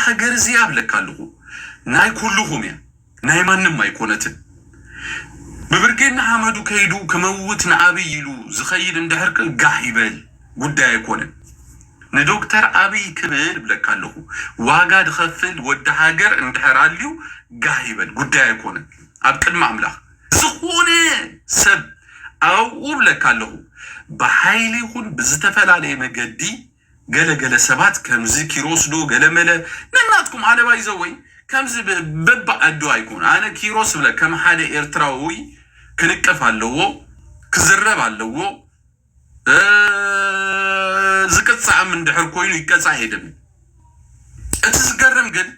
ሀገር እዚያ ብለካለሁ ናይ ኩሉሁም ያ ናይ ማንም አይኮነትን በብርጌና አመዱ ከይዱ ከመውት ነአብይ ይሉ ዝኸይድ እንደህርቅ ጋህ ይበል ጉዳይ አይኮነን ለዶክተር አብይ ክብል ብለካለሁ ዋጋ ድኸፍል ወደ ሀገር እንደህራልዩ ጋህ ይበል ጉዳይ አይኮነን አብቅድማ አምላክ ዝኹነ ሰብ አው ብለካለሁ በኃይል ይሁን በዝተፈላለየ መገዲ ገለገለ ሰባት ከምዚ ኪሮስ ዶ ገለመለ ነናትኩም አለባ ይዘወይ ከምዚ በባ አዱ አይኮን አነ ኪሮስ ብለ ከም ሓደ ኤርትራዊ ክንቀፍ አለዎ ክዝረብ አለዎ ዝቅጻም እንደህር ኮይኑ ይቀጻ ሄድም እትዝገረም ግን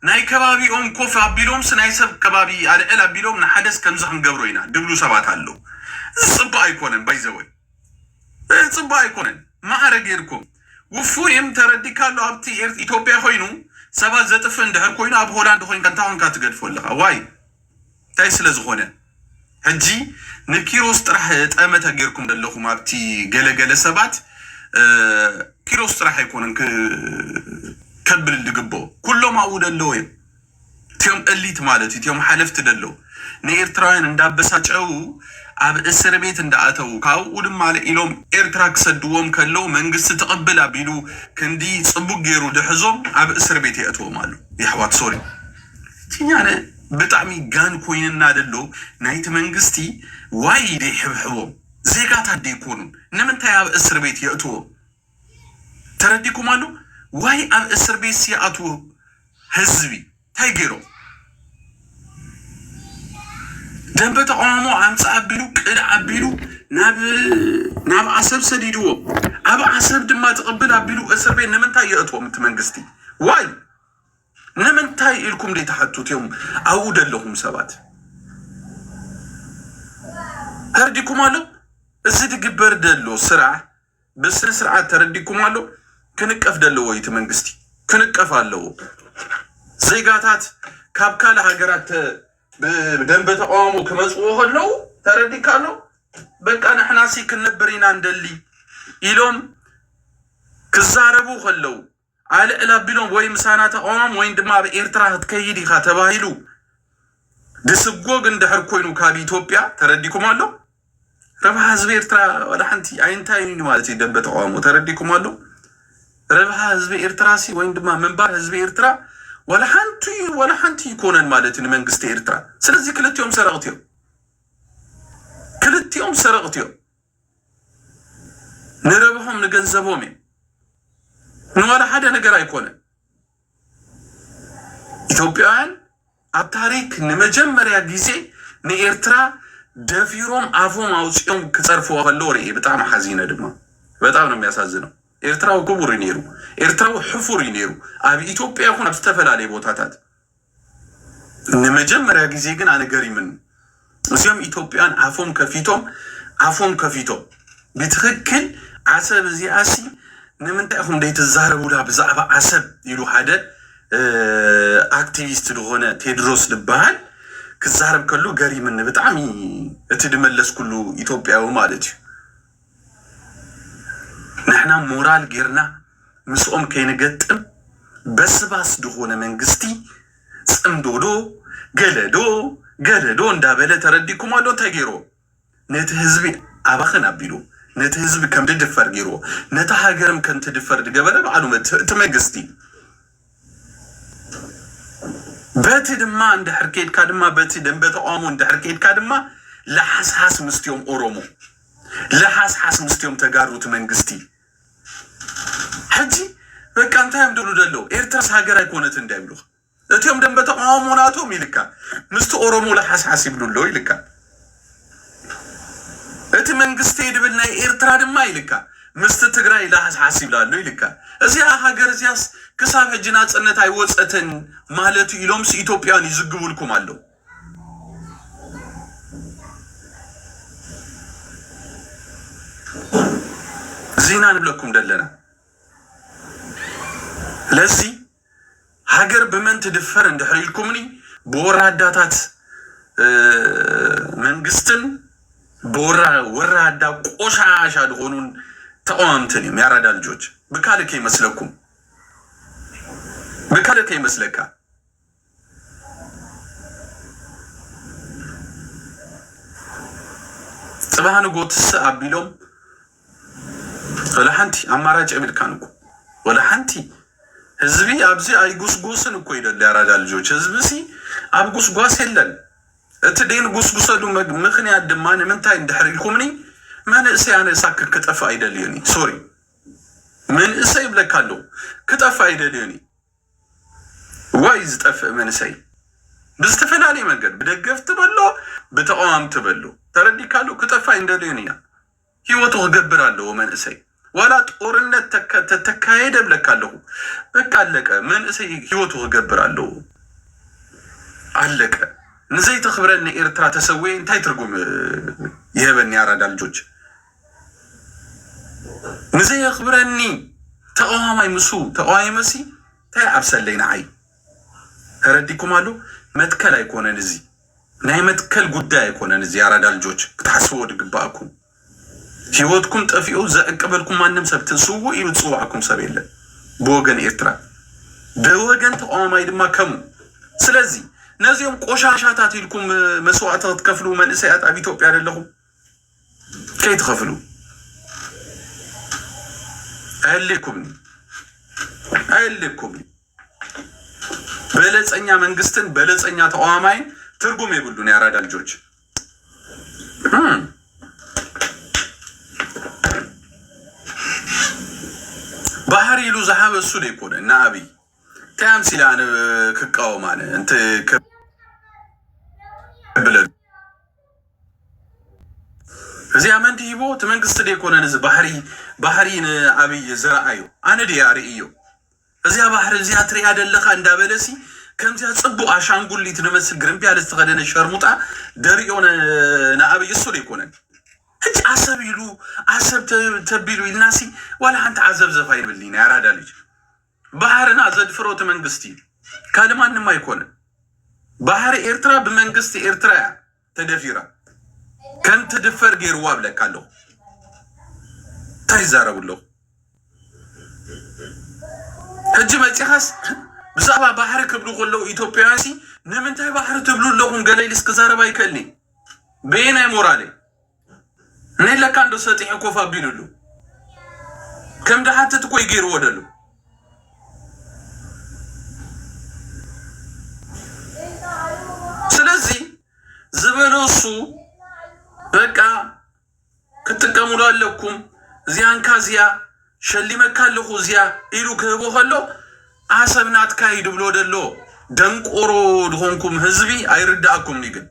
ናይ ከባቢኦም ኮፍ አቢሎም ስናይ ሰብ ከባቢ አልዕል አቢሎም ንሓደስ ከምዚ ክንገብሮ ኢና ድብሉ ሰባት አለው ጽባ አይኮነን ባይዘወይ ጽባ አይኮነን ማዕረግ ይርኩም ውፉይም ተረዲካለው አብቲ ኢትዮጵያ ኮይኑ ሰባት ዘጥፍ እንደህር ኮይኑ አብ ሆላንድ ኮይኑ ከንታውን ካትገድፎልኻ ዋይ ታይ ስለዝኾነ ሕጂ ንኪሮስ ጥራሕ ጠመተ ገርኩም ደለኹም አብቲ ገለገለ ሰባት ኪሮስ ጥራሕ አይኮነን ከብል ድግቦ ኩሎም አውደለው ቲዮም እሊት ማለት ቲዮም ሓለፍት ደለው ንኤርትራውያን እንዳበሳጨው አብ እስር ቤት እንዳአተው ካው ወድም አለ ኢሎም ኤርትራ ክሰድዎም ከለው መንግስት ተቀበላ ቢሉ ክንዲ ጽቡቅ ገሩ ድሕዞም አብ እስር ቤት ያተውም አሉ ይሕዋት ሶሪ ቲኛነ በጣም ጋን ኮይንና ደሎ ናይት መንግስቲ ዋይ ይሕብሕቦም ዜጋታት ዲኮኑ ነምንታይ አብ እስር ቤት ያተው ተረዲኩም አሉ ዋይ አብ እስር ቤት ሲያቱ ህዝቢ ታይገሮ ደንበተ ኦሞ አምጻ አብሉ ቅድ አብሉ ናብ አሰብ ሰዲድዎ አብ አሰብ ድማ ተቀበል አብሉ እስር ቤት ነምንታይ ያተው መንግስቲ ዋይ ነምንታይ ኢልኩም ለተሐቱትዮም አውደለሁም ሰባት ተረዲኩም አሉ እዚ ድግበር ደሎ ስራ በስነ ስርዓት ተረዲኩም አሉ ክንቀፍ ደሎ ወይት መንግስቲ ክንቀፍ አለው ዜጋታት ካብካለ ሀገራት በደንበተ ኦሞ ከመጽኦ ሆለው ተረዲካለው በቃ ነህናሲ ከነበሪና እንደሊ ኢሎም ክዛረቡ ሆለው አለ እላቢሎም ወይ ምሳናተ ኦሞ ወይ ድማ በኤርትራ ትከይዲ ካተባሂሉ ድስጎግ እንደህር ኮይኑ ካብ ኢትዮጵያ ተረዲኩም አለው ረባህ ህዝብ ኤርትራ ወላ ሓንቲ አይንታይኒ ማለት ደንበተ ኦሞ ተረዲኩም አለው ረባህ ህዝብ ኤርትራሲ ወይ ድማ መንባር ህዝብ ኤርትራ ወላ ሓንቲ ይኮነን ማለት መንግስት ኤርትራ ስለዚህ ክልቲኦም ሰረቅትዮ ንረብሖም ንገንዘቦም ንዋላ ሓደ ነገር አይኮነን ኢትዮጵያውያን ኣብ ታሪክ ንመጀመሪያ ጊዜ ንኤርትራ ደፊሮም አፎም አውጽኦም ክጸርፉ ወለው ርኢ በጣም ሐዚነ ድማ በጣም ነው የሚያሳዝነው ኤርትራው ክቡር ይኔሩ ኤርትራው ሕፉር ይኔሩ አብ ኢትዮጵያ ሆነ አብስተፈላለይ ቦታታት ንመጀመሪያ ጊዜ ግን አነገሪ ምን እዚያም ኢትዮጵያን አፎም ከፊቶ በትክክል አሰብ ዚያሲ ንምንታይኹም ደይተዛረቡላ ብዛዕባ አሰብ ይሉ ሓደ አክቲቪስት ለሆነ ቴድሮስ ልባል ክዛረብ ከሉ ገሪ ምን በጣም እትድመለስ ኩሉ ኢትዮጵያው ማለት نحنا مورال غيرنا مسؤوم كينغطم بسباس دهونه منغستي صمدودو ገለዶ እንዳበለ ተረዲኩም አሎ ተገይሮ ነት ህዝብ አባኸና ቢሉ ነት ህዝብ ከም ድድፈር ገይሮ ነት ሀገርም ከም ትድፈር ድገበለ ባሉ ተመንግስቲ በት ድማ እንደ ሕርኬት ካድማ በት ደንበተ ኦሞ እንደ ሕርኬት ካድማ ለሐስሐስ ምስትዮም ኦሮሞ ለሐስሐስ ምስትዮም ተጋሩት መንግስቲ حجي በቃንታ ያምደሉ ደለው ኤርትራስ ሀገር አይኮነት እንዳይብሉ እቲዮም ደንበተ ኦሞ ናቶ ሚልካ ምስቱ ኦሮሞ ለሐስሐስ ይብሉሎ ይልካ እቲ መንግስት ይድብልና ኤርትራ ድማ ይልካ ምስቱ ትግራይ ለሐስሐስ ይብላሉ ይልካ እዚያ ሀገር እዚያስ ክሳብ ህጅና ጽነት አይወጸተን ማለቱ ኢሎምስ ኢትዮጵያን ይዝግቡልኩም አለው ዜና ንብለኩም ደለና ለዚህ ሀገር በመን ትድፈር እንደህሪልኩምኒ በወራዳታት መንግስትን በወራዳ ቆሻሻ ደሆኑን ተቋምተን የሚያራዳ ልጆች በካልከ ይመስለኩም بكالك يمسلكا صباح نقول تسعة بيلوم ولا حنتي أمارج أمير كانوا ولا حنتي هزبي أبزي أي جوس نكو يدل اللي أراد الجوج هزبسي أب جوس هلن تدين جوس دو مخني الدمان من تاين دحري الكومني ما نسي أنا ساك كتف أيدليوني سوري من إسي بلكالو كتف أيدليوني وايز تف من إسي بس تفناني مجد بدقف تبلو بتقام تبلو تردي كالو كتف أيدليوني هيوتو غبرالو من إسي ولا تقولنا تتكايد بلكالو بكالك من إسي هيوتو غبرالو علك نزي تخبرني إرترا تسوي انتاي ترقم يهبني عراد الجوج نزي يخبرني تقوامي مسو تقوامي مسي تاي عبسل لينا عي هرديكم قالوا متكل يكون نزي ناي متكل قدا يكون نزي عراد الجوج تحسوا دقباكم هيوتكم تقفيقو زاقبلكم ما نمسب تنسوه إلو تصوعكم سبيلا بوغن إرترا بوغن تقوامي دما كمو سلازي نازيهم قوشاشاتات لكم مسوعات تكفلوا من إسيات أبي توقع لهم كي تخفلوا أهلكم بلز أنيا منقستن بلز أنيا تقوامين ترقم يقولون يا راد الجوج بحر يلو زحاب السود يكون النابي تامسي أنا كقومان أنت بلد زي ما أنت يبو تمنقص يكون نز بحرين أبي زرعيو أنا دياري إيو زي بحر زي أتري هذا اللي خان دابلسي كم زي تصبوا عشان قول لي تنمسك جرمبي على استغلال الشرمطة دريون نأبي السود يكون أنت عصب يلو عصب تبيلو الناسي ولا أنت عصب زفاين باللينا يا راداليج بحرنا زد فروت منقستي كلمة ما يكون بحر إيرترا بمنقست إيرترا تدفيرا كم تدفر غير وابلة كالو تايزارة بلو هجمة تخص بسابة بحر كبلو قلو إيتوبيانسي نمنتهي بحر تبلو لهم قليل اسكزارة بايكلني بينا مورالي نيلا كاندو ساتيح كوفا بيلولو كم ده حتى تكوي غير ودلو سلازي زبلوسو بقى كتكملوا لكم زيان كازيا شلي مكالخو زيا إلو كهبو خلو عصبنات كايد بلو دلو دنقورو دهونكم هزبي أيرداكم نيجن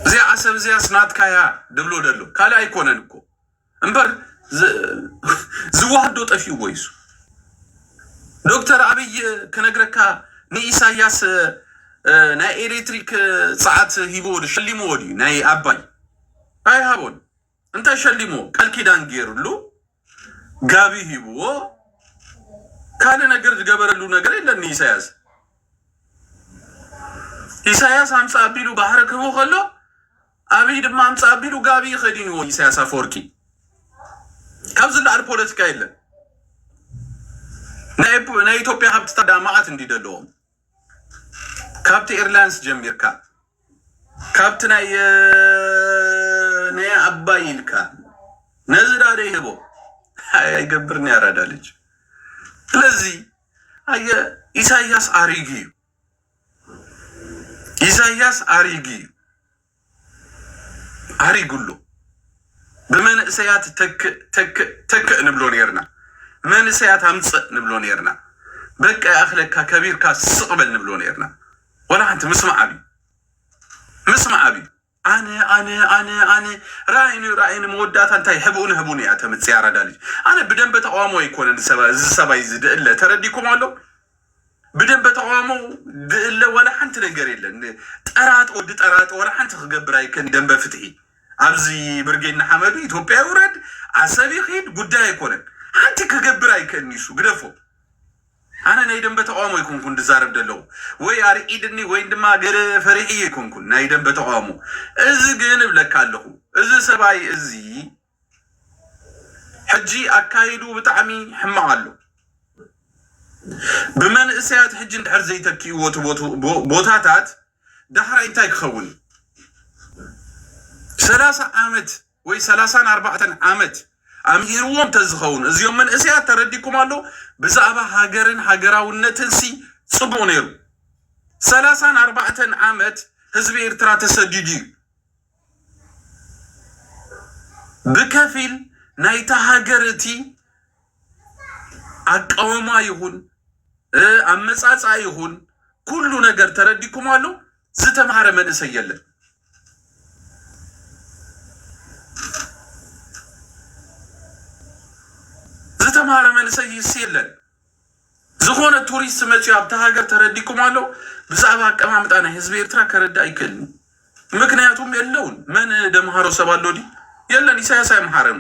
زي عصب زي سنات كايا دبلو دلو كالا يكوننكو امبر زواحدو طفيو ويسو دكتور أبي كنغركا ني إساياس ناي إلكتريك ساعات هيبود شليمو ودي ناي أباي هاي هابون انت شليمو قال كيدان غيرلو غابي هيبو كان نغر جبرلو نغر يلني إساياس 50 بيلو بحر كمو خلو أبي دما 50 بيلو غابي خدينو إساياس فوركي كابز الار بوليتيكا يلا ناي إثيوبيا حبت تدامعات اندي دلوم كابت إيرلاندس جميركا كابت ناي أبايلكا نزل عليه بو هاي يقبرني أرادا لج لذي هاي إساياس أريقي أريقلو بمن إسايات تك نبلون يرنا من إسايات همس نبلون يرنا بك أخلك كبير كسقبل نبلون يرنا ولا أنت مسمع أبي أنا رايني مودات أنت يحبوني يا تمت سيارة دالي أنا بدن بتقوامو يكون السبا يزيد إلا ترديكم علو بدن بتقوامو إلا ولا حنت نقر إلا ترات ولا حنت خقبر يكن دنب فتحي أبزي برجين حمدو إثيوبيا ورد عصبي خيد قدا يكون حنت خقبر يكن نيسو قدفو أنا نايدن بتقوامو يكون كن دزارب دلو وي أريدني وين دما غير فريحي يكون كن نايدن بتقوامو إذ جنب لكالو إذ سباي إزي حجي أكايدو بتعمي حمالو بمن اسيات حجن دحر زي تكي بوتاتات دحر انتاي كخون 30 عامت ወይ 34 ዓመት አምሂሩም ተዝኸውን እዚኦም ምን እስያ ተረዲኩም አሎ በዛባ ሀገርን ሀገራውነትን ሲ ጽቦ ነሩ 34 ዓመት ህዝብ ኤርትራ ተሰድጂ በከፊል ናይታ ሀገርቲ አቃወማ ይሁን አመጻጻ ይሁን ሁሉ ነገር ተረዲኩም አሎ ዝተማረ መንሰ የለም ዝተማረ መንሰ ይስየለን ዝሆነ ቱሪስት መጪ አብታ ሀገር ተረዲኩም አሎ በዛባ አቀማምጣና ህዝብ ኤርትራ ከረዳ አይከል ምክንያቱም የለውን ምን ደማሃሮ ሰባሎዲ የለን ኢሳያስ አይማረም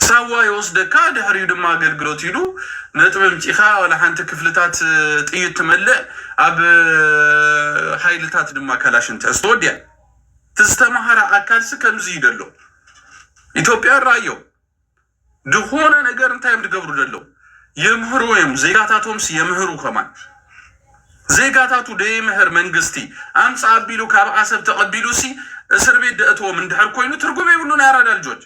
ሳዋ ይወስደካ ድህሪው ድማ አገልግሎት ይሉ ነጥብም ጪኻ ወላ አንተ ክፍልታት ጥይት ተመለ አብ ኃይልታት ድማ ካላሽን ተስተወዲያ ተስተማሃራ አካልስ ከምዚ ይደሎ ኢትዮጵያ ራዮ ድሆነ ነገር እንታይም ድገብሩ ደሎ የምህሩ ወይም ዜጋታቶምስ የምህሩ ከማን ዜጋታቱ ደይምህር መንግስቲ አምጻ አቢሉ ካብአሰብ ተቀቢሉ ሲ እስር ቤት ደእቶም እንድህር ኮይኑ ትርጉም ይብሉና ያራዳ ልጆች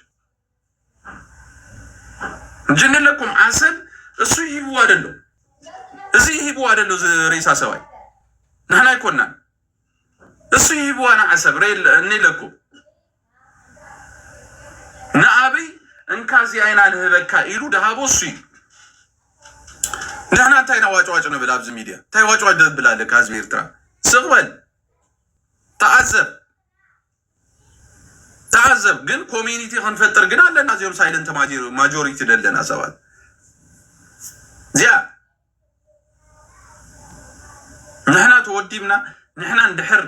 እንጀነለኩም አሰብ እሱ ይቡ አይደለም እዚ ይቡ አይደለም ሬሳ ሰባይ ናና ይኮና እሱ ይቡ አና አሰብ ሬል እንለኩም ናአቢ እንካዚ አይና ለህበካ ይሉ ደሃቦሱ ናና ታይና ዋጫዋጭ ነው ብላብዝ ሚዲያ ታይ ዋጫዋጭ ደብላለ ካዝ ኤርትራ ስቅበል تعذب ግን ኮሚኒቲ ከንፈጥር ግን አለና ዚዮም ሳይለንት ማጆሪቲ ደለና ሰባል ዚያ ነህና ተወዲምና ነህና እንድሕር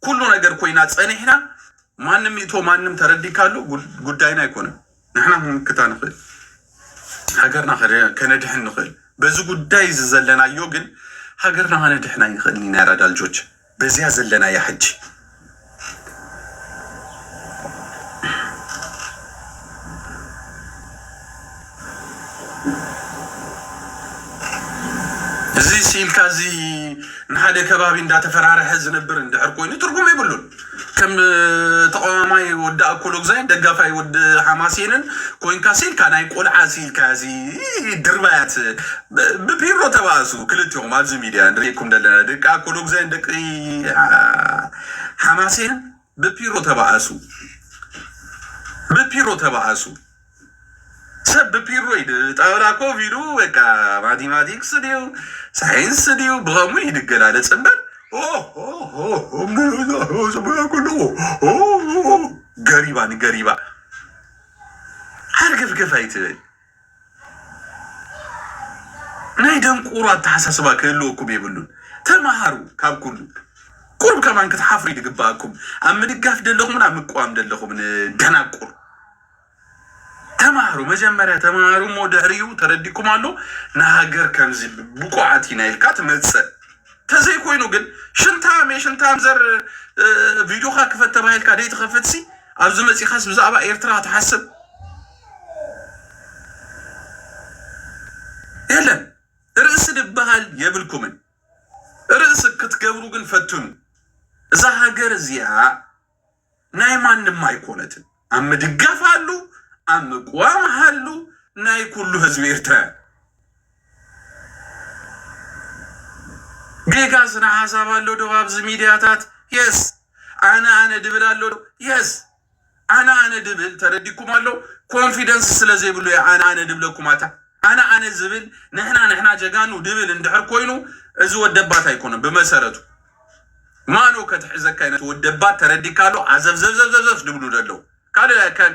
ኩሉ ነገር ኮይና ጸኒሕና ማንም ይቶ ማንም ተረዲካሉ ጉዳይና አይኮንም ነህና ምክታን ኸል ሀገርና ከነድሕን ኸል በዚ ጉዳይ ዘለናዮ ግን ሀገርና ከነድሕና ይኸልኒና ያራዳ ልጆች በዚያ ዘለና ያህጅ ሲል ካዚ ንሓደ ከባቢ እንዳተፈራረሐ ዝነብር እንድሕር ኮይኑ ትርጉም ይብሉን ከም ተቆማማይ ወደ አኮሎግዛይን ደጋፋይ ወደ ሐማሴንን ኮይንካ ሲል ካናይ ቆልዓ ሲል ካዚ ድርባያት በቢሮ ተባሱ ክልቲኦም ኣብዚ ሚዲያ እንሪኩም ደለና ደጋ አኮሎግዛይን ደቂ ሐማሴን በቢሮ ተባሱ ሰብ ፒሮይድ ጣውላ ኮቪዱ በቃ ማቴማቲክስ ዲው ሳይንስ ዲው በሙ ይድገላለ ጽንበል ገሪባ አርገፍ ገፋይት ናይ ደንቁራ ተሐሳስባ ከለውኩም ይብሉን ተማሃሩ ካብኩሉ ቁርብ ከማን ከተሐፍሪ ድግባኩም አምድጋፍ ደለኹምና ምቋም ደለኹም ደናቁር ተማሩ መጀመሪያ ተማሩ ሞደሪው ተረዲኩም አሉ ናሀገር ከምዚ ቡቋዓቲ ናይልካት መጽ ተዘይ ኮይኑ ግን ሽንታም ዘር ቪዲዮ ካክፈተ ባይልካ ደይ ተኸፈትሲ ኣብዚ መጽኻስ ብዛዕባ ኤርትራ ተሐስብ የለን ርዕስ ድበሃል የብልኩምን ርዕስ ክትገብሩ ግን ፈትኑ እዛ ሀገር እዚያ ናይ ማንም አይኮነትን አምድጋፋሉ አምቋም ሀሉ ናይ ኩሉ ህዝብ ኤርትራ ጌጋስና ሐሳብ አለው ደባብዝ ሚዲያታት የስ አነ ድብል አለው የስ አነ ድብል ተረዲኩም አለው ኮንፊደንስ ስለዚህ ብሎ አነ ድብለኩማታ አነ ዝብል ነህና ጀጋኑ ድብል እንድሕር ኮይኑ እዚ ወደባት አይኮንም በመሰረቱ ማኖ ከተሕዘካይነት ወደባት ተረዲካሉ አዘብዘብዘብዘብ ድብሉ ደለው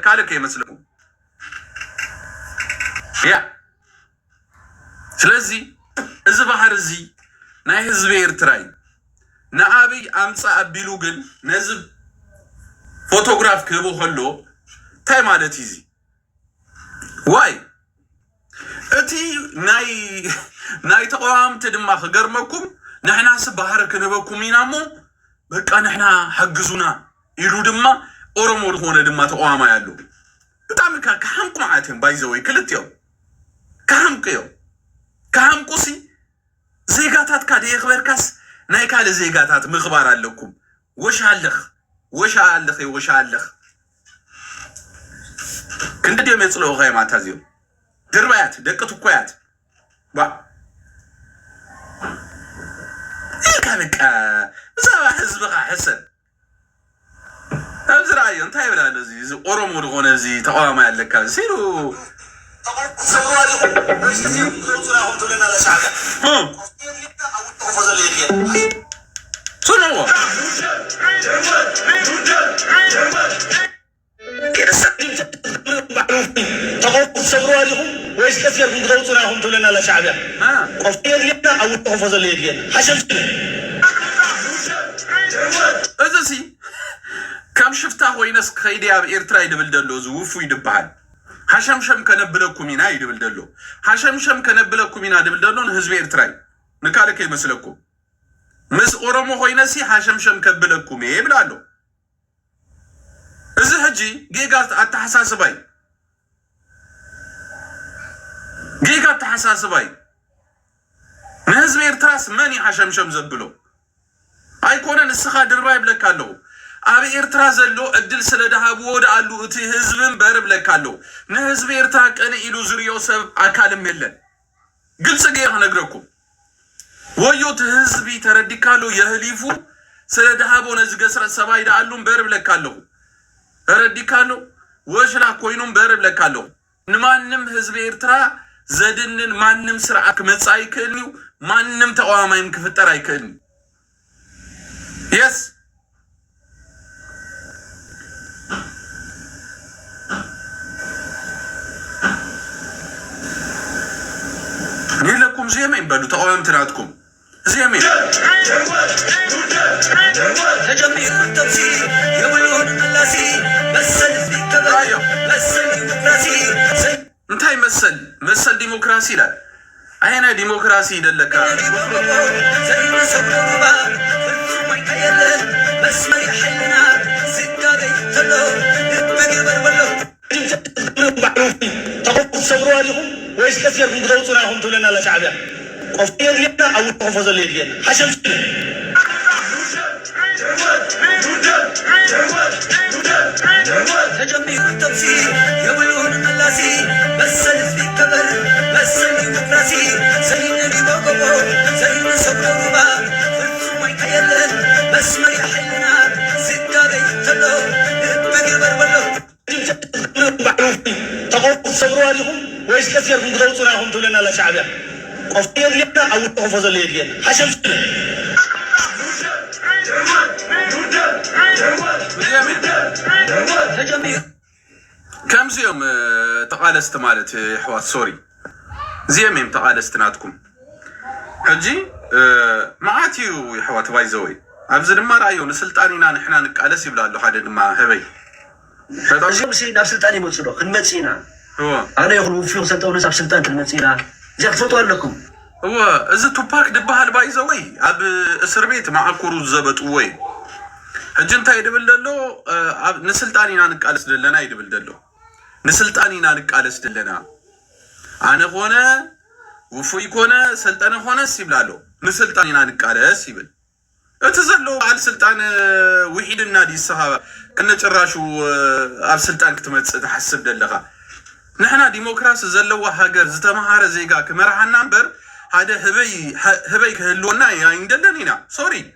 ካለ ከይመስልኩም ያ ስለዚህ እዚ ባህር እዚ ናይ ህዝብ ኤርትራይ ንአብይ አምጻ አቢሉ ግን ነዝብ ፎቶግራፍ ክህቦ ከሎ ታይ ማለት ይዚ ዋይ እቲ ናይ ተቋምት ድማ ክገርመኩም ንሕና ባህር ክንበኩም ኢናሞ በቃ ንሕና ሓግዙና ኢሉ ድማ ኦሮሞ ሆነ ድማ ተቋማ ያሉ በጣም ከሐምቁ ማዓተም ባይዘው ክልትዮ كهامكوسي زيغاتات كادي يخبركاس نايكال زيغاتات مخبار لكم وش علخ كنت ديوم يصلو غاي ما تازيو دربات دقتو كويات با كانك زعما حزبك حسن أبزرعي أنت هاي ولا زي أورمو رغونا زي تقوام عليك سيرو شنو تقوم تصبروا عليهم ويش كثير من غوصنا هم تقولنا لا شعبيا قفير لنا أو تحفظ الليل حشم أزاسي كم شفتها وينس خيدي أب إيرتراي دبلدلو زوفو يدبحان حشم شم كنبلكم ينا يدبلدلو حشم شم كنبلكم ينا دبلدلو نهزب إيرتراي نكالك يمسلكم مس أورمو وينسي حشم شم كبلكم يبلالو إذا هجي جيجات التحساس باي جيجات التحساس باي نهزب إيرتراس ماني حشم شم زبلو أيكون السخا درباي بلكالو أبي إيرترا زلو أدل سلده بود علو تي هزبن برب لكالو نهزب إيرترا كأنه إلو زريو سب أكالم ملن قل سجيه هنقرأكم ويو تهزبي تردي كالو يهليفو سلده بو نزق سر السباي دعلو برب لكالو ردي كالو وشلا كوينو برب لكالو نمانم هزب إيرترا زدنن مانم سرعك متصاي كلنيو مانم تقوامي مكفتراي كلنيو يس لكم زي مين بدو تقوم تراتكم زي مين تجميع التمثيل يقولون اللاسي مثل في كبر مثل ديمقراطي انتهي مثل ديمقراطي لا أين ديمقراطي دلك زي ما سبوا ما فرقوا يكيل بس ما يحلنا سكة يتلو يبقى بربلو تقوم تصبروا عليهم ويش كثير من غوصنا هم تقولنا لا شعبيا قفير لنا أو تحفظ الليل حشم تجميع التمثيل يقولون اللاسي مثل في كبر مثل ديمقراطي زي نبي بوكو زي ما سبوا ما فرقوا ما يكيل بس ما يحلنا سكة يتلو يبقى بربلو تقوم تصبروا عليهم ويش كثير من غوصنا هم تقولنا لا شعبيا قفير لنا أو تحفظ الليل حشم كم زيوم تقالست مالت حوات سوري زي ميم تقالست ناتكم حجي معاتيو حوات بايزوي أبزر ما رأيو نسلطانينا نحنا نقالس يبلالو حدا ما هبي أزيم سينا بسلطاني متصلو خدمت سينا أنا يخلو فيهم سلطاني ناس بسلطان خدمت سينا زي خطوة لكم هو إذا توباك دبها بايزوي أب اسر بيت مع كورو زبط وي هجنتا يدبلدلو نسلطانينا نقالس دلنا يدبلدلو نسلطانينا نقالس دلنا أنا هنا وفوي كونه سلطانه هنا سيبلالو نسلطانينا نقالس يبل اتزلو على سلطان وحيد النادي الصحابه كنا تراشو اب سلطان كتمص تحسب دلخا نحنا ديمقراسي زلوا هاجر زتمهار زيغا كمرحنا نبر هذا هبي كهلونا يا عندنا سوري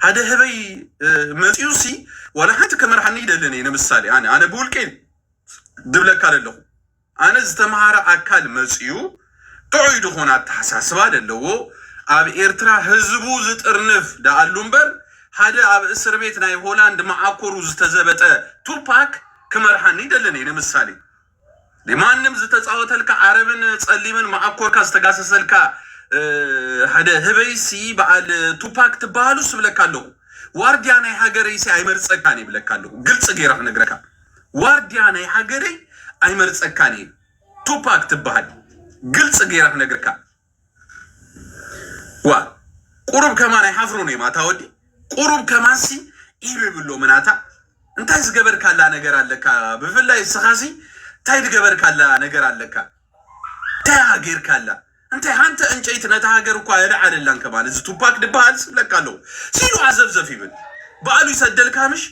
هذا هبي متيوسي ولا حتى كمرحني دلني مثالي انا بقول كين دبلك على انا زتمهار اكل مصيو تعيد هنا تحساسب አይደለው اب ኤርትራ ህዝቡ ዝጥርንፍ ዳአሉምበር ሓደ اب እስር ቤት ናይ ሆላንድ ማዓኮሩ ዝተዘበጠ ቱፓክ ከመርሃኒ ደለኔ ለምሳሌ ለማንም ዝተጻወተልካ አረብን ጸሊምን ማዓኮርካ ዝተጋሰሰልካ ሓደ ህበይሲ በዓል ቱፓክ ተባሉስ ብለካለሁ ዋርዲያ ናይ ሀገሬ ሲ አይመርጸካኒ ብለካለሁ ግልጽ ገራህ ነግረካ ዋርዲያ ናይ ሀገሬ አይመርጸካኒ ቱፓክ ተባል ግልጽ ገራህ ነግረካ وا قرب كمان يحفروني ما تودي قرب كمان سي يبلو مناتا انت يزغبر كالا ነገር አለካ በፈላይ ስኻሲ ታይድ ገበር ካላ ነገር አለካ ታያገር ካላ انت هانت انجيت نتهاجر እኮ አይደለም ከማለት ቱፓክ ድባል ስለቃለው ሲሉ አዘብዘፍ ይብል በአሉ ይሰደልካምሽ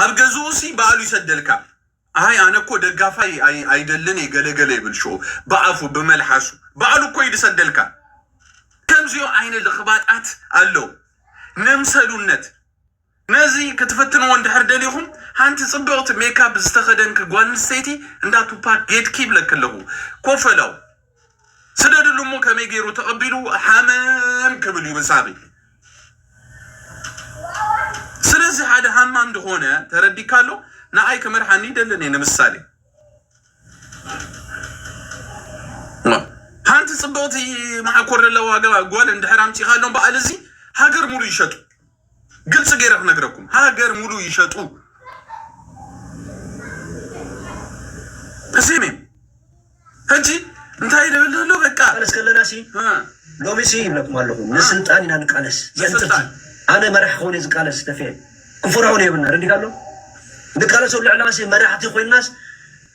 አብገዙሲ በአሉ ይሰደልካ አይ አነኮ ደጋፋይ አይደልን የገለገለ ይብልሾ በአፉ በመልሐሱ በአሉ እኮ ይሰደልካ ከምዚዮ አይነ ለخባጣት አለው ነምሰሉነት ነዚ ከተፈተኑ ወንድ ህርደሊሁም አንተ ጽብቅት ሜካፕ ዝተኸደንክ ጓንስቴቲ እንዳ ቱፓክ ጌት ኪብ ለከለሁ ኮፈላው سددلمو كميجيرو تقبلو حمام كبلو مسابي سلازي هذا حمام دهونه تردي كالو نعاي كمرحاني دلني نمسالي هانت صبوتي مع كور اللواقع قول عند حرامتي خالهم بقالزي هاجر مولو يشتو قل سجيرك نقرأكم هاجر مولو يشتو بسيمي هنجي انت هاي لو بقى قالس كلنا شي لو مشي لكم لكم نسلطان ينان قالس ينتي انا مرح خوني قالس تفين كفرعون يبنا ردي قالو نقالس ولا علامه مرحتي خوي الناس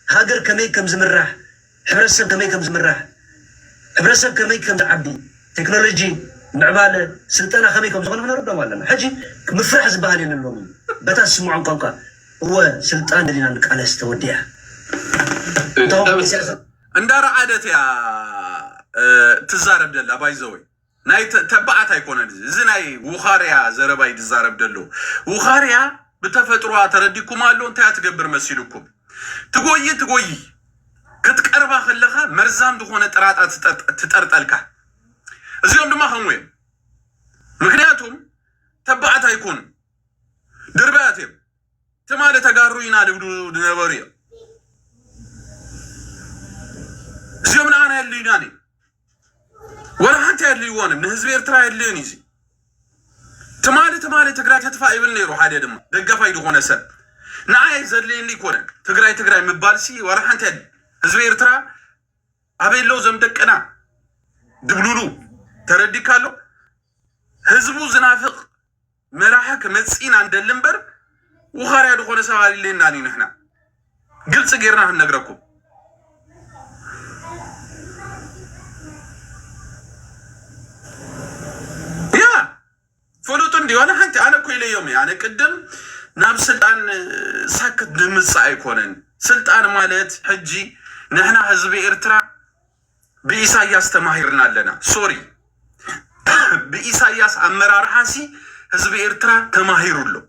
هاجر كمي كم زمراح حرسب كمي كم زمراح حرسب كمي كم عبدي تكنولوجي نعماله سلطانه كمي كم زغنا نرد مالنا حجي مفرح زبالي للوم بتسمعون قنقا هو سلطان لينا نقالس توديها اندار عادت يا تزارب دلا بايزوي ناي تبعت ايكون زناي وخاريا زرباي تزارب دلو وخاريا بتفطروا ترديكم አለው እንታ ያትገብር መስይልኩም ትጎይ ክትቀርባ خلخ مرزام دخونه ጥራጣት ትጠርጠልካ እዚሁም ድማ ኸንወይ ምክንያቱም ተባዓት አይኮን ድርባያቴም ተማለ ተጋሩይና ልብዱ ነበርዩ زيومنا أنا اللي يناني ولا حتى اللي يوانم نهزب إرترا اللي ينيزي تمالي تقرأ تدفع يبلني روح هذا دم دقة فايدو هنا سب نعاي زرلي اللي كونك تقرأ مبالسي ولا حتى هزب إرترا أبي اللو زمدك أنا دبلولو تردي كالو هزبو زنافق مراحك متسين عند اللمبر وخاري هذا هنا سوالي اللي ناني نحنا قلت سجيرنا هنقرأكم فلوتون دي وانا حنتي انا كل يوم يعني قدم ناب سلطان ساكت دمص ايكونن سلطان مالت حجي نحنا حزب إرترا بإساياس تماهيرنا لنا سوري بإساياس امرار حاسي حزب إرترا تماهيرولو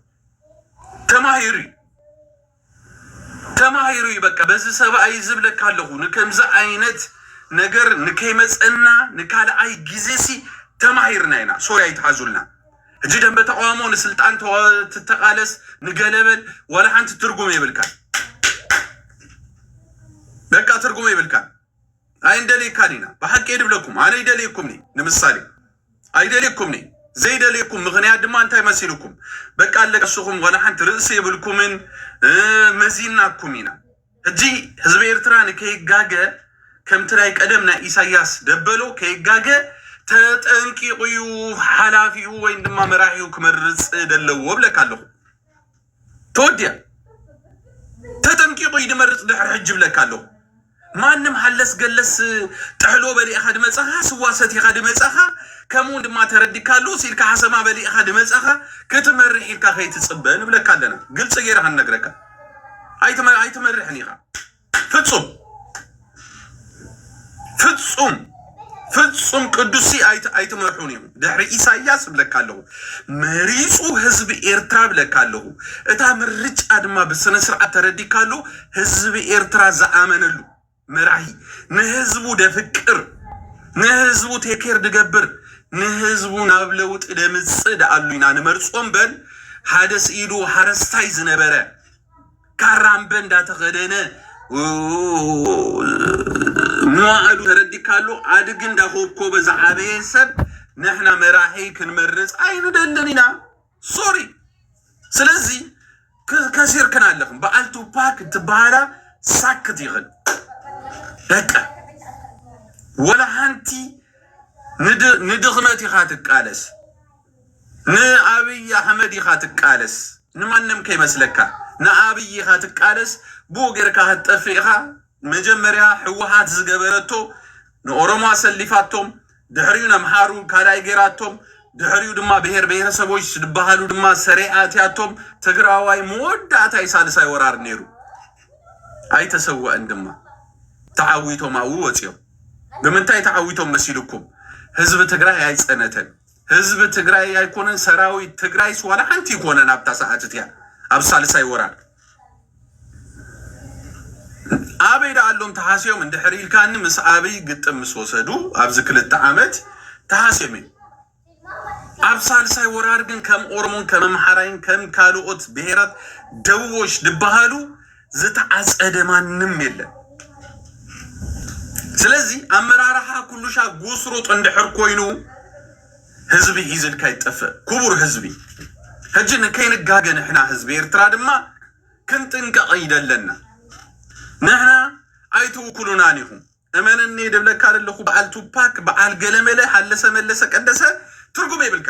تماهيرو يبقى بس سبا اي زبلك كالهو نكمز عينت نجر نكيمصنا نكال اي غيزيسي تماهيرنا هنا سوري يتحازلنا جدا بتقامون سلطان تتقالس نقلبل ولا حنت ترقم يبلكان بقى ترقم يبلكان اين دلي كانينا بحق يدب لكم انا يدليكمني نمثالي ايدليكمني زي دليكم مغنيات دما انت يمثلكم بقى لك السخم ولا حنت رأس يبلكمن مزيناكم هنا هجي حزب إرترا كي غاغا كم تراي قدمنا إساياس دبلو كي غاغا تتنقيقيو حلافيو وين دما مراحيو كمرص دلو بلكالو توديا تتنقيقو يدمرص دحر حج بلكالو مانم حلس قلس تحلو بلي اخد مصخا سواساتي خد مصخا كمون دما ترديكالو سيلك حسما بلي اخد مصخا كتمرحيلك خيت تصبن بلكالنا قلت غير هنغرك اي تمرحنيها فتصم قدسي ايت مرحونيهم دحر إساياس بلكالو مريصو حزب إرترا بلكالو اتا مرج ادما بسنة سرعة ترديكالو حزب إرترا زآمنلو مراحي نهزبو دفكر نهزبو تيكير دقبر نهزبو نابلوت دمصد قالوينا نمرصون بل حدث ايدو حرستاي زنبره كارامبن دا تخدنه موعدو ترديكالو عادقن دا خوبكو بزعابي سب نحنا مراحي كنمرز اين دلنينا سوري سلزي كثير كنا لكم بقالتو باك تبالا ساكت يغل بكا ولا هانتي ندغمتي خاتك قالس نعبي أحمدي خاتك قالس نمانم كي مسلكا نعبي خاتك قالس بوغير كهات تفيقها مجمريا حوحات زقبرتو ንኦሮሞ አሰሊፋቶም ድሕሪኡ ነምሃሩ ካልኣይ ጌራቶም ድሕሪኡ ድማ ብሄር ብሄረሰቦች ዝበሃሉ ድማ ሰሪኣትያቶም ትግራዋይ መወዳእታይ ሳልሳይ ወራር ነይሩ ኣይተሰወአን ድማ ተዓዊቶም ኣብኡ ወፂኦም ብምንታይ ተዓዊቶም መሲልኩም ህዝቢ ትግራይ ኣይፀነተን ህዝቢ ትግራይ ኣይኮነን ሰራዊት ትግራይ ስዋላ ሓንቲ ይኮነን ኣብታ ሰዓት እትያ ኣብ ሳልሳይ ወራር ኣበይ ዳኣሎም ተሓስዮም እንድሕር ኢልካኒ ምስ ኣበይ ግጥም ምስ ወሰዱ ኣብዚ 2 ዓመት ተሓስዮም ኣብ ሳልሳይ ወራር ግን ከም ኦሮሞን ከም ኣምሓራይን ከም ካልኦት ብሄራት ደቡቦች ዝበሃሉ ዝተዓፀደ ማንም የለን ስለዚ ኣመራርሓ ኩሉሻ ጉስሩጥ እንድሕር ኮይኑ ህዝቢ ሒዝልካ ይጠፍእ ክቡር ህዝቢ ሕጂ ንከይንጋገ ንሕና ህዝቢ ኤርትራ ድማ ክንጥንቀቕ ይደለና ንሕና ኣይትውክሉናን ኢኹም እመነኒ ድብለካ ኣለኹ በዓል ቱፓክ በዓል ገለመለ ሓለሰ መለሰ ቀደሰ ትርጉም ይብልካ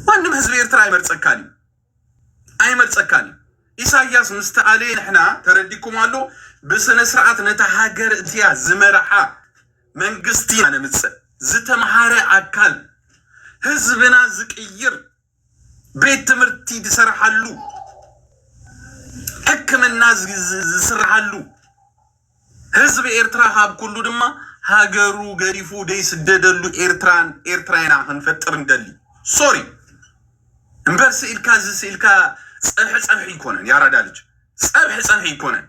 ማንም ህዝቢ ኤርትራ ኣይመርፀካኒ ኢሳያስ ምስተኣለ ንሕና ተረዲኩም ኣሎ ብስነ ስርዓት ነታ ሃገር እትያ ዝመርሓ መንግስቲ ነምፅእ ዝተምሃረ ኣካል ህዝብና ዝቅይር ቤት ትምህርቲ ዝሰርሓሉ ሕክምና ዝስርሓሉ ህዝቢ ኤርትራ ካብ ኩሉ ድማ ሃገሩ ገሪፉ ደይ ስደደሉ ኤርትራይና ክንፈጥር እንደሊ ሶሪ እምበር ስኢልካ ዝስኢልካ ፀብሒ ይኮነን ያራዳ ልጅ ፀብሒ ይኮነን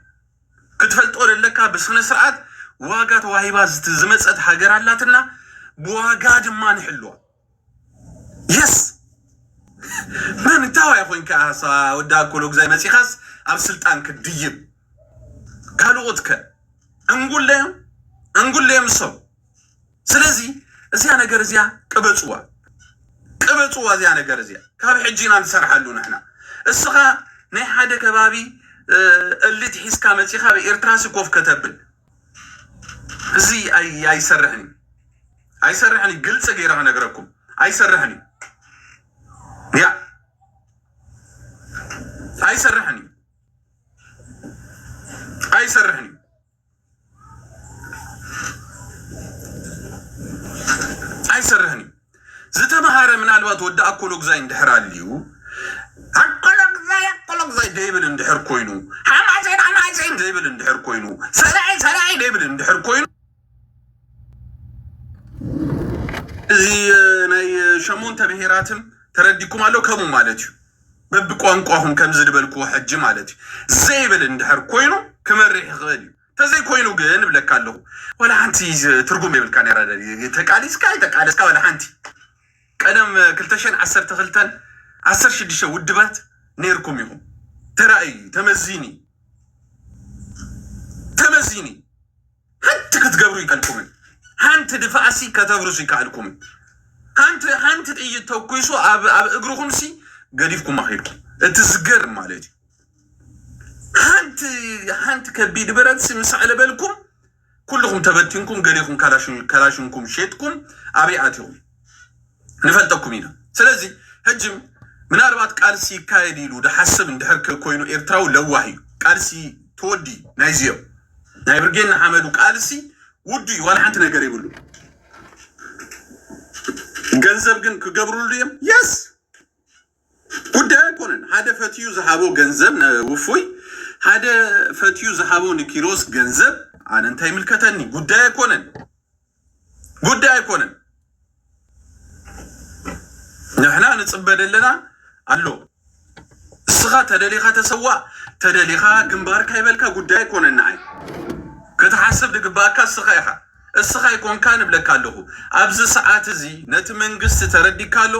ክትፈልጦ ለካ ብስነ ስርዓት ዋጋ ተዋሂባ ዝመፀት ሃገር ኣላትና ብዋጋ ድማ ንሕልዋ የስ ምን ታዋይ ኮይንካ ወዳ ኮሎግ ዘይ መፂኻስ ኣብ ስልጣን ክድይብ ካልኦትከ እንጉለዮም ሰው ስለዚ እዚያ ነገር እዚያ ቅበፅዋ እዚያ ነገር እዚያ ካብ ሕጂና ንሰርሓሉ ንሕና እስኻ ናይ ሓደ ከባቢ እልት ሒዝካ መፂኻ ብኤርትራ ስኮፍ ከተብል እዚ ኣይሰርሕኒ ግልጽ ገይረ ነገረኩም ኣይሰርሕኒ ኣይሰርሕኒ ዝተመሃረ ምናልባት ወደ ኣኮሎግዛይ እንድሕር ኣልዩ ኣኮሎግዛይ ደይብል እንድሕር ኮይኑ ሓማሴን ደይብል እንድሕር ኮይኑ ሰላዒ ደይብል እንድሕር ኮይኑ እዚ ናይ ሸሞንተ ብሄራትም ተረዲኩም ኣሎ ከምኡ ማለት እዩ በብቋንቋኹም ከም ዝድበልኩ ሕጂ ማለት እዩ ዘይብል እንድሕር ኮይኑ ክመርሕ ይኽእል እዩ ተዘይ ኮይኑ ግን ብለካ ኣለኹ ወላ ሓንቲ ትርጉም የብልካ ነይራ ተቃሊስካ ወላ ሓንቲ ቀደም 2012 ውድባት ነይርኩም ኢኹም ተራእይ ተመዚኒ ሓንቲ ክትገብሩ ይከልኩምን ሓንቲ ድፋእሲ ከተብርሱ ይከኣልኩምን ሓንቲ ጥይት ተኩይሱ ኣብ እግርኩም ሲ ገዲፍኩም ኣኺድኩም እቲ ዝገርም ማለት እዩ ሓንቲ ከቢድ ብረት ምስዕለበልኩም ኩልኩም ተበቲንኩም ገዲኹም ካላሽንኩም ሸጥኩም ኣብያትኩም ንፈልጠኩም ኢና ስለዚ ሕጅም ምናልባት ቃልሲ ይካየድ ኢሉ ድሓስብ እንድሕር ኮይኑ ኤርትራው ለዋህ እዩ ቃልሲ ተወዲ ናይ ዝዮ ናይ ብርጌና ሓመዱ ቃልሲ ውዱ እዩ ዋላ ሓንቲ ነገር ይብሉ ገንዘብ ግን ክገብሩሉ እዮም የስ ጉዳይ ኣይኮነን ሓደ ፈትዩ ዝሃቦ ገንዘብ ውፉይ ሓደ ፈትዩ ዝሃቦ ንኪሮስ ገንዘብ ኣነ እንታይ ምልከተኒ ጉዳይ ኣይኮነን ንሕና ንፅበድ ኣለና ኣሎ እስኻ ተደሊኻ ተሰዋእ ተደሊኻ ግንባርካ ይበልካ ጉዳይ ኣይኮነን ንዓይ ክትሓስብ ድግባእካ እስኻ ይኮንካ ንብለካ ኣለኹ ኣብዚ ሰዓት እዚ ነቲ መንግስቲ ተረዲካ ኣሎ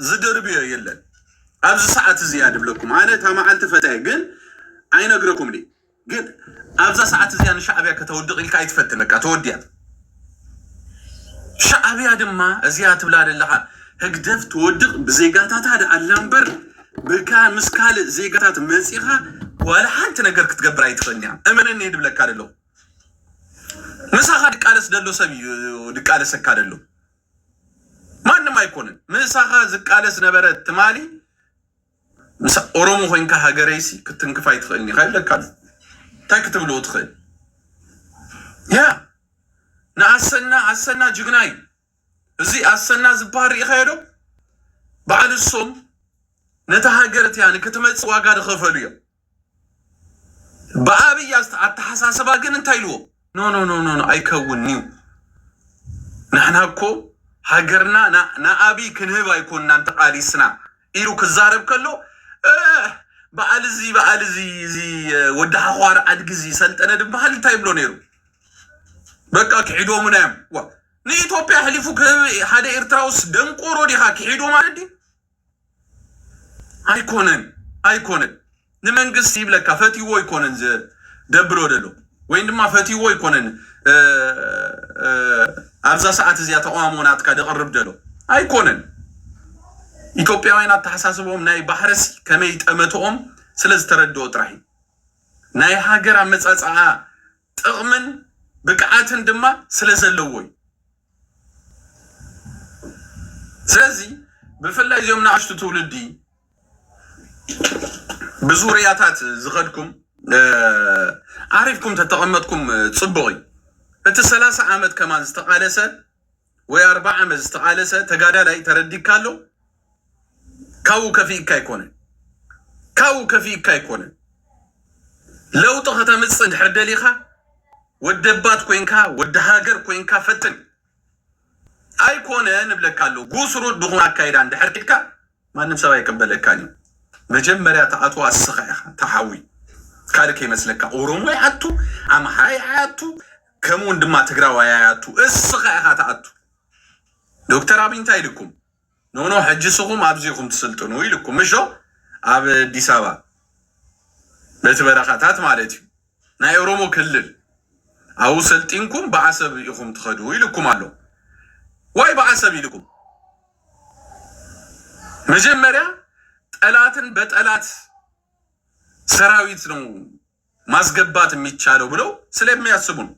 ዝደርብዮ የለን ኣብዚ ሰዓት እዚ ያድብለኩም ኣነ ታማዓልቲ ፈታይ ግን ኣይነግረኩም ግን ኣብዛ ሰዓት እዚያ ንሻዕብያ ከተወድቕ ኢልካ ኣይትፈትን በቃ ተወዲያ ሻዕብያ ድማ እዚያ ትብላ ዘለኻ ህግደፍ ትወድቕ ብዜጋታት ኣላ እምበር ብካ ምስ ካልእ ዜጋታት መፂኻ ዋላ ሓንቲ ነገር ክትገብር ኣይትኽእልኒ እመነኒ ድብለካ ደለኹ ምሳኻ ድቃለስ ደሎ ሰብ እዩ ድቃለሰካ ደሎ ማንም ኣይኮንን ምሳኻ ዝቃለስ ነበረ ትማሊ ምስ ኦሮሞ ኮይንካ ሃገረይሲ ክትንክፍ ኣይትኽእልኒ ካ ይብለካ እንታይ ክትብልዎ ትኽእል ያ ንአሰና ጅግናይ እዚ አሰና ዝበሃል ይኸይዶ بعد الصوم نتهاجرت يعني كتمت واقع دخفل اليوم بأبي التحساس باقين انتايلو نو ايكون نيو نحن هكو هاجرنا نا أبي كنهبا يكون نانتقالي سنا إيرو كزارب كله بقال زي ودها خوار عدقزي سلت أنا دبهال تايبلو نيرو بقى كحيدو منام ني إثيوبيا حليفو هذا إرتراوس دنقورو دي كحيدو مالدي አይኮነን ንመንግስት ይብለካ ፈቲዎ ይኮነን ደብሮ ደሎ ወይ ድማ ፈቲዎ ይኮነን አብዛ ሰዓት እዚያ ተቋሞናት ካደቀርብ ደሎ አይኮነን ኢትዮጵያውያን አተሐሳስቦም ናይ ባህረስ ከመይ ጠመቶኦም ስለዝተረድኦ ጥራይ ናይ ሃገር አመጻጻዓ ጥቅምን ብቃዓትን ድማ ስለዘለወይ ስለዚህ በፈላይ ጀምና አሽቱ ትውልዲ بزورياتات زخدكم عارفكم تتقمتكم تصبغي انت 3 عامات كمان استقالسه وي 4 عامات استقالسه تقادا لاي ترديك كالو كاو كفيك كايكونه لو تخت مصن حردليخا ودبات كوينكا ودهاجر كوينكا فتن ايكونه نبلكالو غوسرو دغنا كايدا عند حركتك ما نمسوا يقبلكاني مجمريا تعطوا السخاء تحوي كارك يمسلك أورومي عطو عم هاي عطو كمون دما تقراوا عطو السخاء تعطو دكتور أبين تايلكم نونو حجسكم أبزيكم تسلطنوا يلكم مشو أب ديسابا بتبرخاتات مالتي نا أورومو كلل أو سلطينكم بعصب يخم تخدوا يلكم علو واي بعصب يلكم مجمريا ጠላትን በጠላት ሰራዊት ነው ማስገባት የሚቻለው ብለው ስለሚያስቡ ነው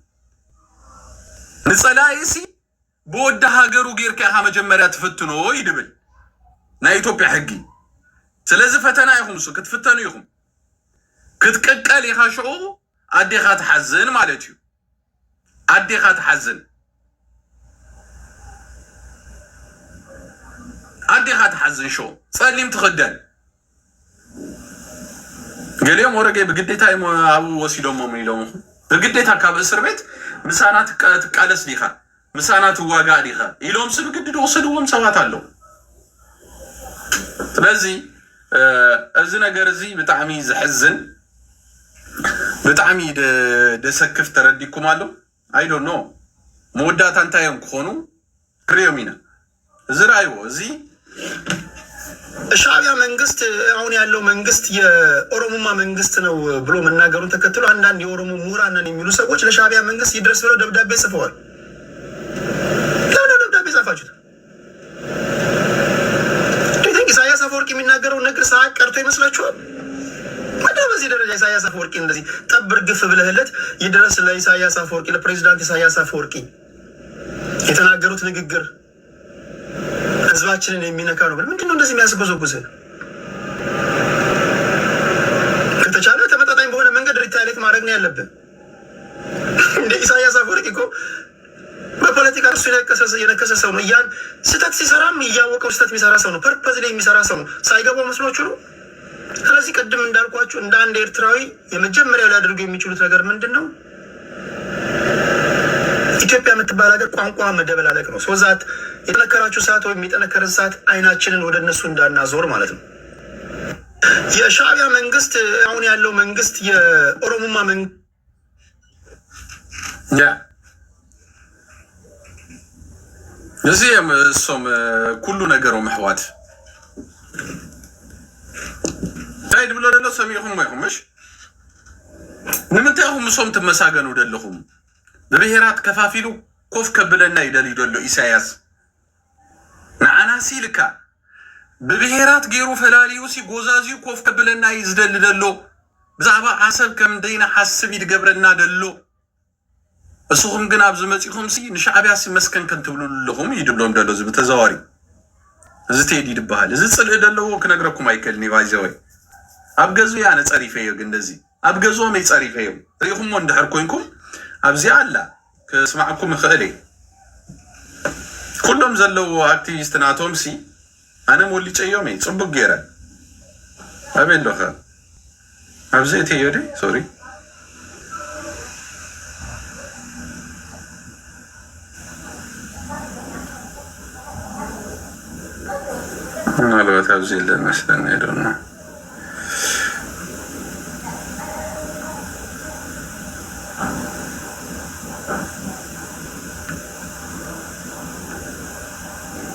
ንጸላይሲ በወደ ሀገሩ ጌርካ መጀመሪያ ተፈትኖ ይድብል ና ኢትዮጵያ ሕጊ ስለዚህ ፈተና ይሁን ሱ ክትፈተኑ ይሁን ክትቀቀል ይኻሽዑ አዲኻ ተሐዘን ማለት እዩ አዲኻ ተሐዘን شو صليم تخدل قاليهم ورقي بقديتا أبو وسيلهم مميلهم بقديتا كاب اسر بيت مسانات تقالس ليخا مسانات واقع ليخا إلهم سبقدد وصلوهم سوات اللهم تلازي أزنا قرزي بتعمي زحزن بتعمي دسكف ترديكم اللهم I don't know مودات انتايهم كخونو كريومينا زرايو زي الشعبية منجست عوني على منجست يا أورومو ما منجست نو بلو من ناقرون تكتلو عندنا يورومو مورا أنني ميلوسا وش الشعبية منجست يدرس ولا دبدب بيسافور لا دبدب بيسافور تيجي إسحاق سافور كي من ناقرون نقر ساعة كرتوي مسلا شو ما دام زي درجة إسحاق سافور كي ندزي تبرق في بلهلت يدرس لا إسحاق سافور كي البريزيدنت إسحاق سافور كي يتناقرون تنقر ህዝባችንን የሚነካ ነው ምንድነው እንደዚህ የሚያስጎዘጉዝ ከተቻለ ተመጣጣኝ በሆነ መንገድ ሪታይሌት ማድረግ ነው ያለብን እንደ ኢሳያስ አፈወርቂ እኮ በፖለቲካ እሱ የነከሰ ሰው ነው ያን ስህተት ሲሰራም እያወቀው ስህተት የሚሰራ ሰው ነው ፐርፐዝሊ የሚሰራ ሰው ነው ሳይገባው መስሏችሁ ነው ስለዚህ ቅድም እንዳልኳችሁ እንደ አንድ ኤርትራዊ የመጀመሪያው ሊያደርጉ የሚችሉት ነገር ምንድነው ኢትዮጵያ የምትባል ሀገር ቋንቋ መደበላለቅ ነው ሶዛት የተነከራችሁ ሰዓት ወይ የሚጠነከረ ሰዓት አይናችንን ወደ እነሱ እንዳናዞር ማለት ነው የሻዕቢያ መንግስት አሁን ያለው መንግስት የኦሮሞማ መንግስት ያ ለዚህም እሱም ሁሉ ነገሩ መህዋት ታይድ ብሎ ደሎ ሰሚኹም ማይኹምሽ ንምንታይኹም እሱም ትመሳገኑ ደለኹም በብሔራት ከፋፊሉ ኮፍ ከብለና ይደልይደሎ ኢሳያስ ናአናሲ ልካ በብሔራት ገይሩ ፈላሊው ሲ ጎዛዚው ኮፍ ከብለና ይዝደልደሎ ብዛዕባ ዓሰብ ከም ደይና ሓስብ ይድገብረና ደሎ እሱኹም ግን ኣብዚ መፂኹም ሲ ንሻዕብያ ሲ መስከን ከንትብሉለኹም ይድብሎም ደሎ ዝብ ተዛዋሪ እዚ ተይዲ ይድበሃል እዚ ጽልእ ደለዎ ክነግረኩም አይከልኒ ባይዘወይ ኣብ ገዙ ያነ ጸሪፈዮ ግን እንደዚህ ኣብ ገዙም ይጸሪፈዮ ሪኹም እንድሕር ኮይንኩም ኣብዚ ኣላ كسمعكم خالي كلهم زلوا اكتيفيست ناتهم سي انا مولي تشيومي صبق غيره ابين لوخا ابزيتي يودي سوري انا لو تبزيل مثلا يدونا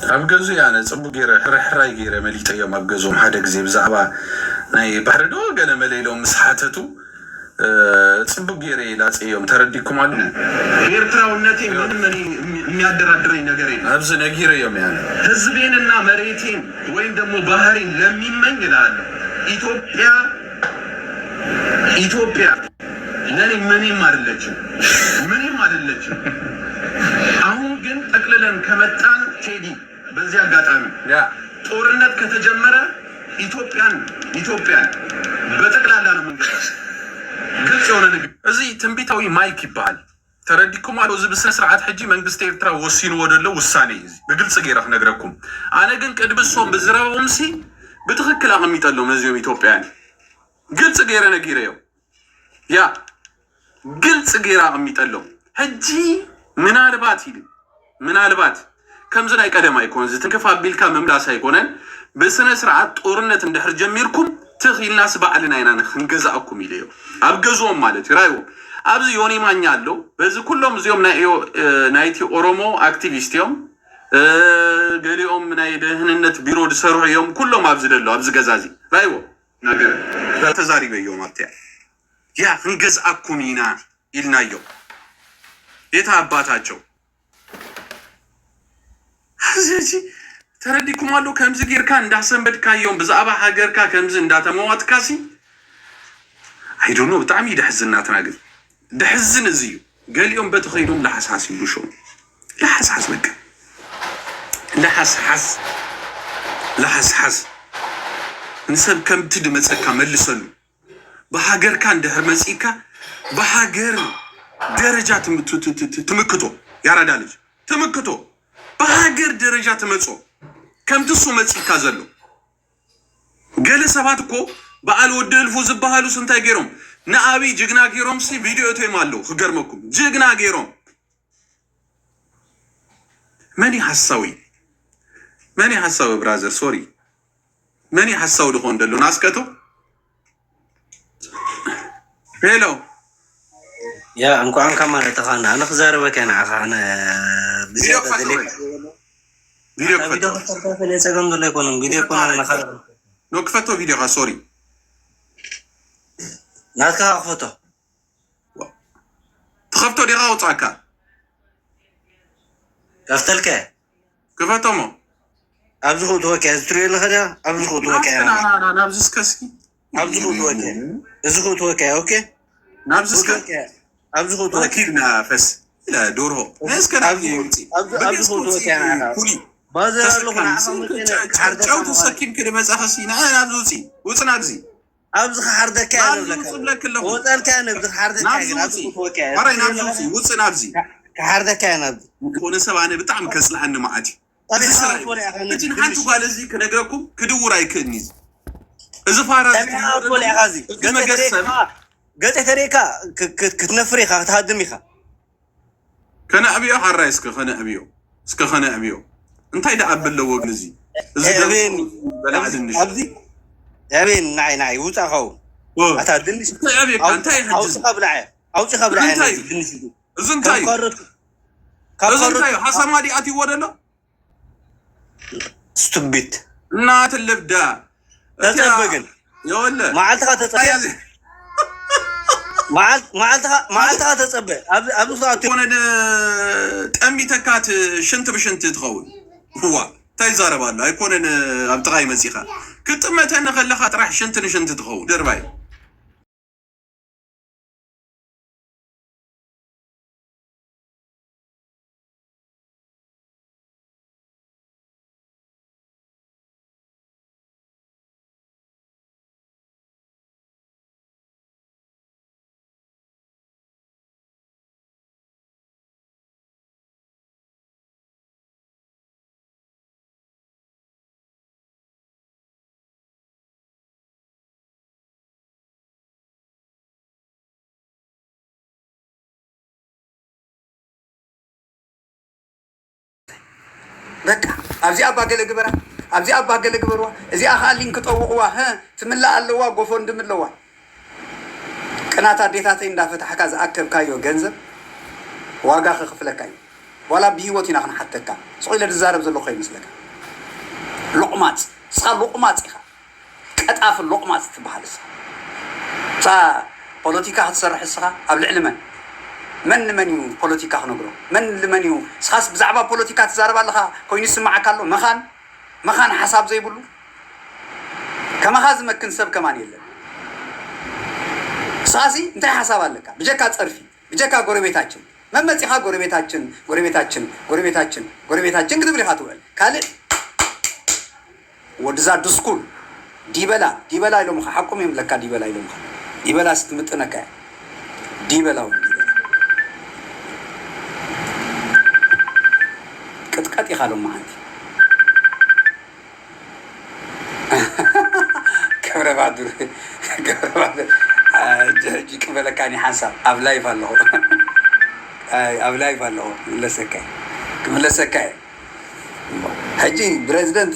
أبجزو يعني صبوا جيرة حراي جيرة مليت أيام أبجزو محدق زي بزعبة ناي بحردو قال مليلو مسحاتتو صبوا جيرة لا أيام ترديكم على غير تراونتي من يدري نجارين أبز نجيرة يوم يعني حزبين النا مريتين وين دمو بحرين لم يمن يلعب إثيوبيا لاني مني ما أدلج أهون جن تقللن كمتان تيدي بزي أقاطعم ጦርነት ከተጀመረ ኢትዮጵያን በጠቅላላ ነው መንገድ ግልጽ የሆነ ነገር እዚህ ትንቢታዊ ማይክ ይባል ተረዲኩም አለው ዝብ ስርዓት ሕጂ መንግስት ኤርትራ ወሲኑ ወደለው ውሳኔ በግልጽ ገራፍ ነግረኩም አነ ግን ቅድብሶም በዝራውም ሲ በትክክል አቀሚጠለው መዚዮም ኢትዮጵያን ግልጽ ገረ ነግሬው ያ ግልጽ ገራ አቀሚጠለው ሕጂ ምናልባት ከምዝን አይቀደም አይኮን ዝትንከፋ ቢልካ መምላስ አይኮነን በስነ ስርዓት ጦርነት እንደህር ጀሚርኩም ትኺልናስ በዓልን አይናን እንገዛአኩም ይለው አብገዞም ማለት ይራዩ አብዚ ዮኒ ማኛ አለው በዚህ ሁሉም ዚዮም ናይቲ ኦሮሞ አክቲቪስቲዮም ገሊኦም ናይ ደህንነት ቢሮ ድሰርዮም ሁሉም አብዝደለው አብዝ ገዛዚ ራዩ ነገር ተዛሪ በየው ማጥያ ያ እንገዛአኩም ይና ይልናዮ የታ አባታቸው አዘጂ ተረዲኩም አለው ከምዝ ጊርካ እንዳሰንበድ ካየው በዛባ ሀገርካ ከምዝ እንዳተመዋት ካሲ አይዶኖ በጣም ይደህዝና ተናገር ደህዝን እዚዩ ገሊኦም በተኸይዶም ለሐሳስ ይሉሾ ለሐሳስ በቃ ለሐሳስ እንሰብ ከምትድ መጸካ መልሰሉ በሀገርካ እንደህር መጽካ በሀገር ደረጃ ትምክቶ ያራዳልጅ ትምክቶ በሀገር ደረጃ ተመጾ ከምትሱ መጽካ ዘሎ ገለ ሰባት እኮ በአል ወደልፉ ዝባሃሉ ስንታይ ገሮም ነአቢ ጅግና ገሮም ሲ ቪዲዮ ተይማሉ ከገርመኩም ጅግና ገሮም መኒ ሐሳዊ ብራዘር ሶሪ መኒ ሐሳው ልሆን እንደሎ ናስከቶ ሄሎ ያ እንኳን ከማለ ተኻና ንኽዛረበከ ንዓኻነ ቪዲዮ ክፈቶ ቪዲዮ ሶሪ ናትካ ክፈቶ ትኸፍቶ ዲኻ ውፃካ ከፍተልከ ክፈቶሞ ኣብዚ ክእትወከ ዝትሪኦ ለኸዳ ኣብዚ ክእትወከ ናብዚ እስከስኪ ኣብዚ ክእትወከ እዚ ክእትወከ ኦኬ ናብዚ እስከ ኣብዚ ክእትወከ ኪድና ፈስ ዶርሆ እስከ ናብዚ ኣብዚ ክእትወከ ኩሊ ባዘር ኣለኹ ጫው ተሰኪም ክደ መጻኸሲ ናብዚ ውፅ ናብዚ ኣብዚ ክሓርደካ ንብለካ ወፀልካ ነብዚ ክሓርደካ ኣብዚ ክእትወከ አራይ ናብዚ ውፅ ናብዚ ክሓርደካ ናብዚ ኮነ ሰባነ በጣም ከስልሐኒ ማዓት እቲ ሓንቲ ጓል እዚ ክነግረኩም ክድውር ኣይክእኒ እዚ ፋራ ገፀ ተሪእካ ክትነፍር ኢኻ ክትሃድም ኢኻ ከነዕብዮ ሓራይ እስከ ከነዕብዮ እንታይ ደኣ በለዎ ግን እዚ ኣብዚ ያቤን ናይ ውፃ ኸው ኣታ ድንሽ ኣውፅኻ ብላዐ ድንሽ እዚ እንታይ ሓሳብ ማዲኣት ይወደሎ ስቱቢት እናትልብዳ ተፀበግን የወለ መዓልትኻ ተፀበ ኣብዚ ሰዓት ሆነ ጠሚተካት ሽንት ብሽንት ትኸውን ህዋ እንታይ ይዛረባሉ ኣይኮነን ኣብ ጥቓይ መፂኻ ክጥመተኒ ከለኻ ጥራሕ ሽንት ንሽንት ትኸውን ድርባይ بكا أبزي أبا قل جبرة أبزي أبا قل جبروا إذا أخالين كتوقوا ها تملا اللوا قفون دم اللوا كنا تديتاتين دافت حكاز أكتب كايو جنزب واقع خفلة كاي ولا بيوتنا خن حتى كا صقيل الزارب زلوا خي مثلك لقمات صار لقمات إخا أتعرف اللقمات تبحالس صا بوليتيكا هتصرح الصغا قبل علما من يو بوليتيكا خنقرو من يو خاص بزعبة بوليتيكا تزارب الله كوين يسمع كله مخان حساب زي بلو كما خاز مكن سب كمان يلا ساسي انت حساب لك بجكا تصرفي بجكا غربيتاችን መመጽኻ ጎረቤታችን ግድብ ሊኻትወል ካለ ወድዛ ድስኩል ዲበላ ኢሎም ሐቁም ይምለካ ዲበላ ኢሎም ዲበላ ስትምጥነካ ዲበላው ቅጥቀጥ ይኻሎም ማለት ከብረባዱር ጅቅ በለካኒ ሐሳብ አብላይ ባለው أبلاي بالله كمل سكاي هجي بريزيدنت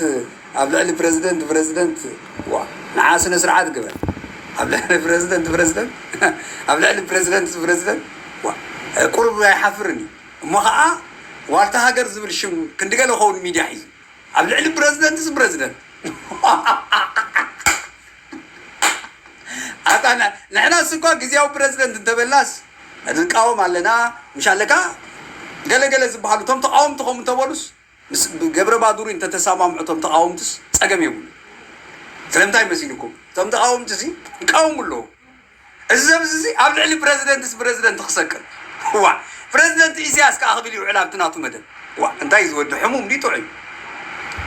أبلاي بريزيدنت وا نعاسنا سرعات قبل أبلاي بريزيدنت أبلاي بريزيدنت وا قرب يحفرني ما والتها جرز بالشم كنت قالوا خون ميديا حيز أبلاي بريزيدنت أنا نحن سكوا جزياو بريزيدنت أنت بلاس القاوم علينا مش عليك قال زبحالو تم تقاوم تقوم تبولس قبر بادورين تتسامع تم تقاومتس صقم يقول سلامتاي مسيلكم تم تقاومتسي قاوم له الزبزي قبل علي بريزيدنت خسكر هو بريزيدنت إسياس كأخبلي وعلامتنا مدن وا انتي زود حموم دي طعي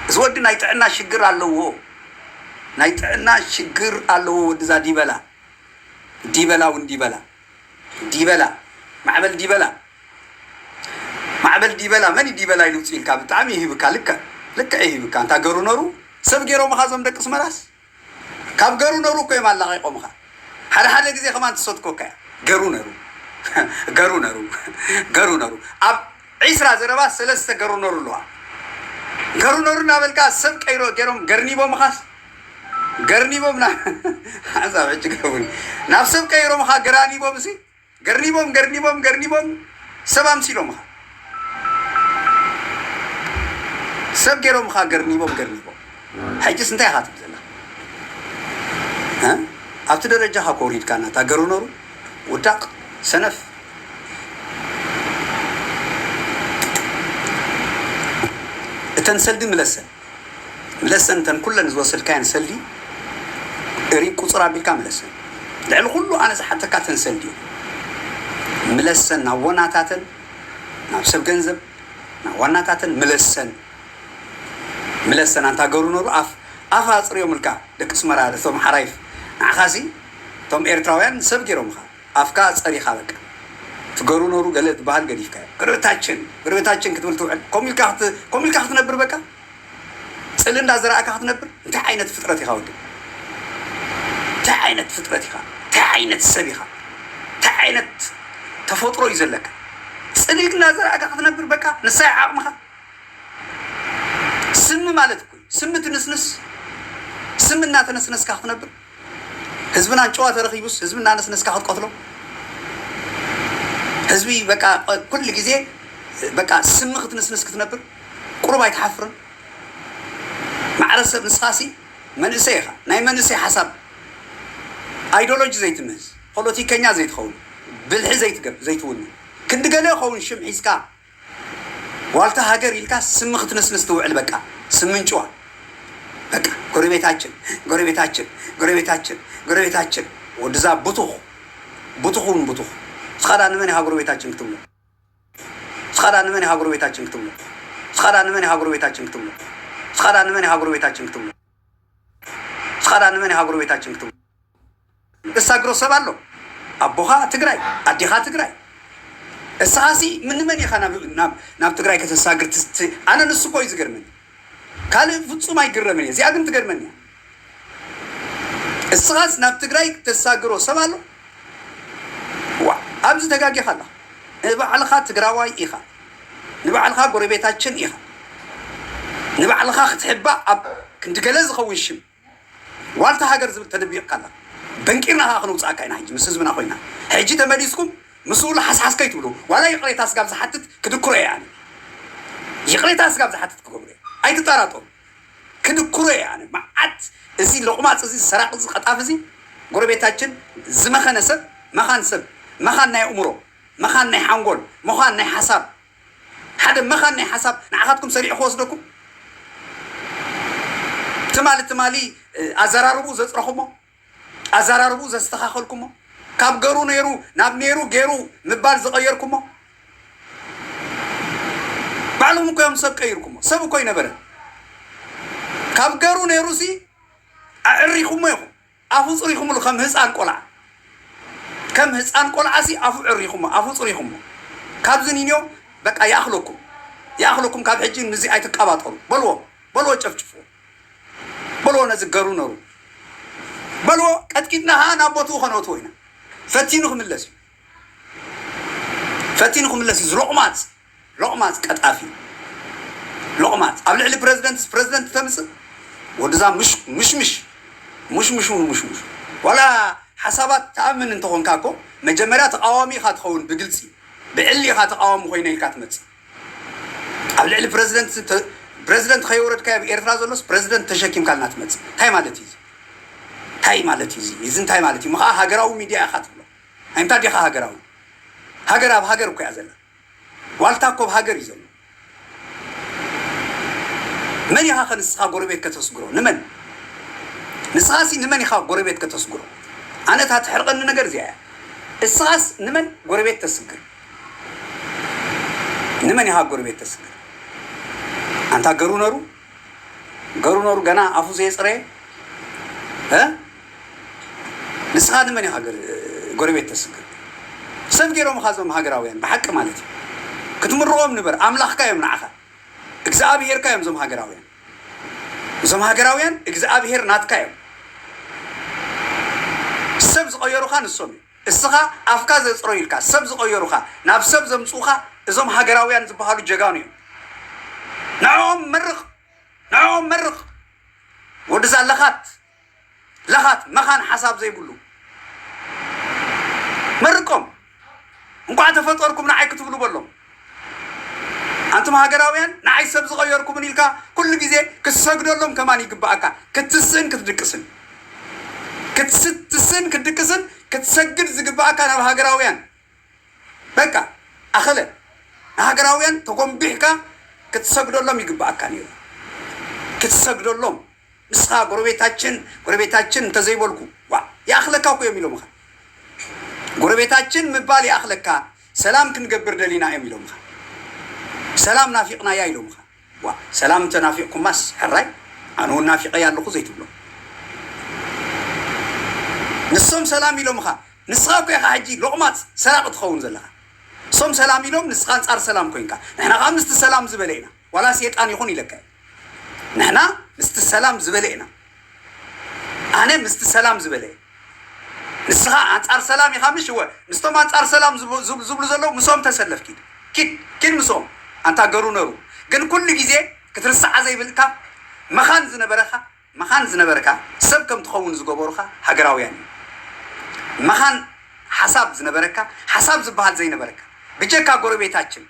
زود نايتعنا شجر على نايتعنا شجر على ودزا ديبلا معبل ديبلا من ديبلا يلوتيل كاب تعمي هي بكا لك ايه بكا انت غرو نرو سب غيرو مخازم دقس مراس كاب غرو نرو كوي مالا قيقوم خا حدا غزي كمان تصدقو كا غرو نرو اب عيسرا زربا سلسته غرو نرو نابلكا سب قيرو غيروم غرنيبو مخاس غرنيبو منا حساب اجكون نفسب قيرو مخا غرانيبو بسي غرنيبوم سبام سيلوم سب غيروم خا غرنيبوم حيجس انت خاطب زلا ها ابت درجه حقوريد كانا تاغرو نورو وداق سنف تنسلدي ملسن تن كلن زوسل كان سلدي اري قصرا بيلكا ملسن لعل كله انا حتى كاتنسلدي ملسن ناوناتاتن نابسب ገንዘብ ናዋናታትን ملسن انت غرو نور اف اصريو ملكا دكس مرادቶም حرايف عخاسي توم ኤርትራውያን ሰብ ገሮም አፍካ ጸሪኻ በቃ ትገሩ ኖሩ ገለት ባህል ገዲፍካ ግርበታችን ክትብል ትውል ኮሚልካ ነበር በቃ ጽል እንዳዘራአካ ነበር እንት አይነት ፍጥረት ይኻውድ እንት አይነት ፍጥረት ይኻ እንት አይነት ሰብ ይኻ እንት አይነት ተፈጥሮ ይዘለካ ጽልግ እንዳዘራአካ ነበር በቃ ንሳይ አቅምኻ ስም ማለት እኮ ስም ስምና ተነስነስካ ነበር ህዝብና ጨዋ ተረኺቡስ ህዝብና ነስነስካ ቆትሎ ህዝቢ በቃ ኩል ጊዜ በቃ ስም ክትነስነስክ ነበር ቁርባ ይተሐፍር ማዕረሰብ ንስኻሲ መንእሰይኻ ናይ መንእሰይ ሓሳብ አይዲዮሎጂ ዘይትምዝ ፖለቲከኛ ዘይትኸውን ብልሒ ዘይትውን ክንድገለ ኸውን ሽም ሒዝካ ዋልታ ሃገር ኢልካ ስም ክትነስነስ ትውዕል በቃ ስምን ጨዋ በቃ ጎረቤታችን ወድዛ ቡቱኽ ስኻዳ ንመን ይሃ ጎረቤታችን ክትብሎ ስኻዳ ንመን ይሃ ጎረቤታችን ክትብሎ እሳግሮ ሰባሎ አቦኻ ትግራይ አዲኻ ትግራይ እሳሲ ምን ይኸና ናብ ትግራይ ከተሳግር አነ ንሱ ቆይ ዝገርመኝ ካለ ፍጹም አይገረመኝ እዚያ ግን ትገርመኝ እሳስ ናብ ትግራይ ተሳግሮ ሰባሎ ዋ አብዝ ተጋጊ ኻላ ንባዕልኻ ትግራዋይ ኢኻ ንባዕልኻ ጎረቤታችን ኢኻ ንባዕልኻ ክትሕባ ኣብ ክንድገለ ዝኸውን ሽም ዋልታ ሃገር ዝብል ተደቢቕካ ኣላ በንቂርና ኻ ክንውፅኣካ ኢና ሕጂ ምስ ህዝብና ኮይና ሕጂ ተመሊስኩም ምስኡ ሓስሓስ ከይትብሉ ዋላ ይቕሬታ ስጋብ ዝሓትት ክድኩሮ እያ ኣነ ይቕሬታ ስጋብ ዝሓትት ክገብሩ እየ ኣይትጠራጠሩ ክድኩሮ እየ ኣነ መዓት እዚ ልቑማፅ እዚ ሰራቕ እዚ ቀጣፍ እዚ ጎረቤታችን ዝመኸነ ሰብ መኻን ሰብ መኻን ናይ እምሮ መኻን ናይ ሓንጎል መኻን ናይ ሓሳብ ሓደ መኻን ናይ ሓሳብ ንዓኻትኩም ሰሪዑ ክወስደኩም ትማሊ ኣዘራርቡ ዘፅረኹሞ ኣዘራርቡ ዘስተኻኸልኩሞ ካብ ገሩ ነይሩ ናብ ነይሩ ገይሩ ምባል ዝቐየርኩሞ ባዕሎም እኮ እዮም ሰብ ቀይርኩሞ ሰብ እኮ ይነበረ ካብ ገሩ ነይሩ ሲ ኣዕሪኹሞ ኢኹም ኣፉ ፅሪኹምሉ ከም ህፃን ቆልዓ ከም ህፃን ቆልዓ ሲ ኣፉ ዕሪኹሞ ኣፉ ፅሪኹሞ ካብዚ ንንዮ በቃ ይኣኽለኩም ካብ ሕጂ ንዚ ኣይትቀባጠሩ በልዎ ጨፍጭፍዎ በልዎ ነዚ ገሩ ነሩ በልዎ ቀጥቂጥናሃ ናብ ቦትኡ ኸነወትዎ ኢና ፈቲኑ ክምለስ እዩ ሎቕማፅ ቀጣፊ ሎቕማፅ ኣብ ልዕሊ ፕረዚደንት ተምፅእ ወድዛ ምሽምሽ ዋላ ሓሳባት ተኣምን እንተኾንካ እኮ መጀመርያ ተቃዋሚ ኢኻ ትኸውን ብግልፂ ብዕሊ ኢኻ ተቃዋሚ ኮይነ ኢልካ ትመፅእ ኣብ ልዕሊ ፕረዚደንት ከይወረድካ ብኤርትራ ዘሎስ ፕረዚደንት ተሸኪምካልና ትመፅእ እንታይ ማለት እዩ እዚ እንታይ ማለት እዩ ምኸዓ ሃገራዊ ሚድያ ኢኻ ትብሎ ኣይምታ ዲኻ ሃገራዊ ሃገር ኣብ ሃገር እኮ እያ ዘላ ዋልታ እኮ ብሃገር እዩ ዘሎ መን ኢኻ ከንስኻ ጎረቤት ከተስግሮ ንመን ንስኻሲ ንመን ኢኻ ጎረቤት ከተስግሮ ኣነ እታ ትሕርቐኒ ነገር እዚኣ እያ እስኻስ ንመን ጎረቤት ተስግር ንመን ኢኻ ጎረቤት ተስግር ኣንታ ገሩ ነሩ ገና ኣፉ ዘየፅረየ ንስኻ ንመን ኢኻ ጎረቤት ተስግር ሰብ ገይሮም ኻ ዞም ሃገራውያን ብሓቂ ማለት እዩ ክትምርቖም ንበር ኣምላኽካ እዮም ንዓኻ እግዚኣብሄርካ እዮም እዞም ሃገራውያን እግዚኣብሄር ናትካ እዮም ሰብ ዝቐየሩኻ ንሶም እዩ እስኻ ኣፍካ ዘፅሮ ኢልካ ሰብ ዝቐየሩኻ ናብ ሰብ ዘምፅኡኻ እዞም ሃገራውያን ዝበሃሉ ጀጋኑ እዮም ንዕኦም መርቕ ወድዛ ለኻት መኻን ሓሳብ ዘይብሉ መርቆም እንኳዕ ተፈጠርኩም ንዓይ ክትብሉ በሎም ኣንቱም ሃገራውያን ንዓይ ሰብ ዝቐየርኩምን ኢልካ ኩሉ ግዜ ክትሰግደሎም ከማን ይግባኣካ ክትስእን ክትድቅስን ክትሰግድ ዝግባኣካ ናብ ሃገራውያን በቃ ኣኸለ ንሃገራውያን ተጎንቢሕካ ክትሰግደሎም ይግባኣካ ነይሩ ክትሰግደሎም ንስኻ ጎረቤታችን እንተዘይበልኩ ይኣኽለካ እኮ እዮም ኢሎምኻ ጎረቤታችን ምባል ይኣኽለካ ሰላም ክንገብር ደሊና እዮም ኢሎምኻ ሰላም ናፊቕና እያ ኢሎምኻ ሰላም እንተናፊቕኩማስ ሕራይ ኣነ እውን ናፊቐያ ኣለኹ ዘይትብሎ ንሶም ሰላም ኢሎምኻ ንስኻ እኮ ኢኻ ሕጂ ሎቕማፅ ሰራቕ ትኸውን ዘለኻ እሶም ሰላም ኢሎም ንስኻ አንጻር ሰላም ኮይንካ ንሕና ከዓ ምስቲ ሰላም ዝበለ ኢና ዋላ ሴጣን ይኹን ኢለካ ንሕና ምስቲ ሰላም ዝበለ ኢና ኣነ ምስቲ ሰላም ዝበለ ንስኻ አንጻር ሰላም ኢኻ ምሽ ምስቶም አንጻር ሰላም ዝብሉ ዘለዉ ምሶም ተሰለፍ ኪድ ምሶም ኣንታ ገሩ ነሩ ግን ኩሉ ግዜ ክትርስዓ ዘይብልካ መኻን ዝነበረካ ሰብ ከም ትኸውን ዝገበሩኻ ሃገራውያን መኻን ሓሳብ ዝነበረካ ሓሳብ ዝበሃል ዘይነበረካ ብጀካ ጎረቤታችን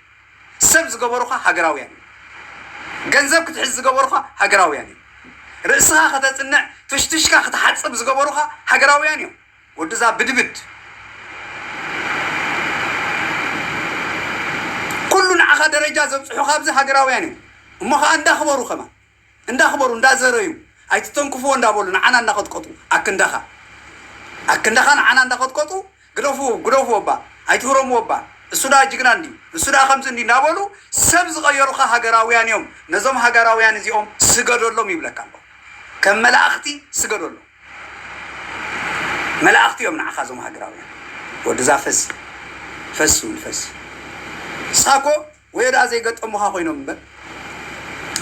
ሰብ ዝገበሩኻ ሃገራውያን ገንዘብ ክትሕዝ ዝገበሩኻ ሃገራውያን ርእስኻ ከተፅንዕ ትሽትሽካ ክትሓፅብ ዝገበሩኻ ሃገራውያን እዮም ወድዛ ብድብድ ኩሉ ንዓኻ ደረጃ ዘብፅሑ ካብዚ ሃገራውያን እዮም እሞ ከዓ እንዳኽበሩ እንዳዘረዩ ኣይትተንክፍዎ እንዳበሉ ንዓና እንዳቐጥቀጡ ኣክንዳኻ ንዓና እንዳቐጥቀጡ ግደፉ ወባ ኣይትህረምዎ ወባ እሱዳ ጅግና እንዲ እሱዳ ከምዚ እንዲ እንዳበሉ ሰብ ዝቐየሩኻ ሃገራውያን እዮም ነዞም ሃገራውያን እዚኦም ስገደሎም ይብለካ ኣሎ ከም መላእኽቲ ስገደሎም መላእኽቲ እዮም ንዓኻ እዞም ሃገራውያን ወድዛ ፈስ ንስኻኮ ወይዳ ዘይገጠሙኻ ኮይኖም እምበር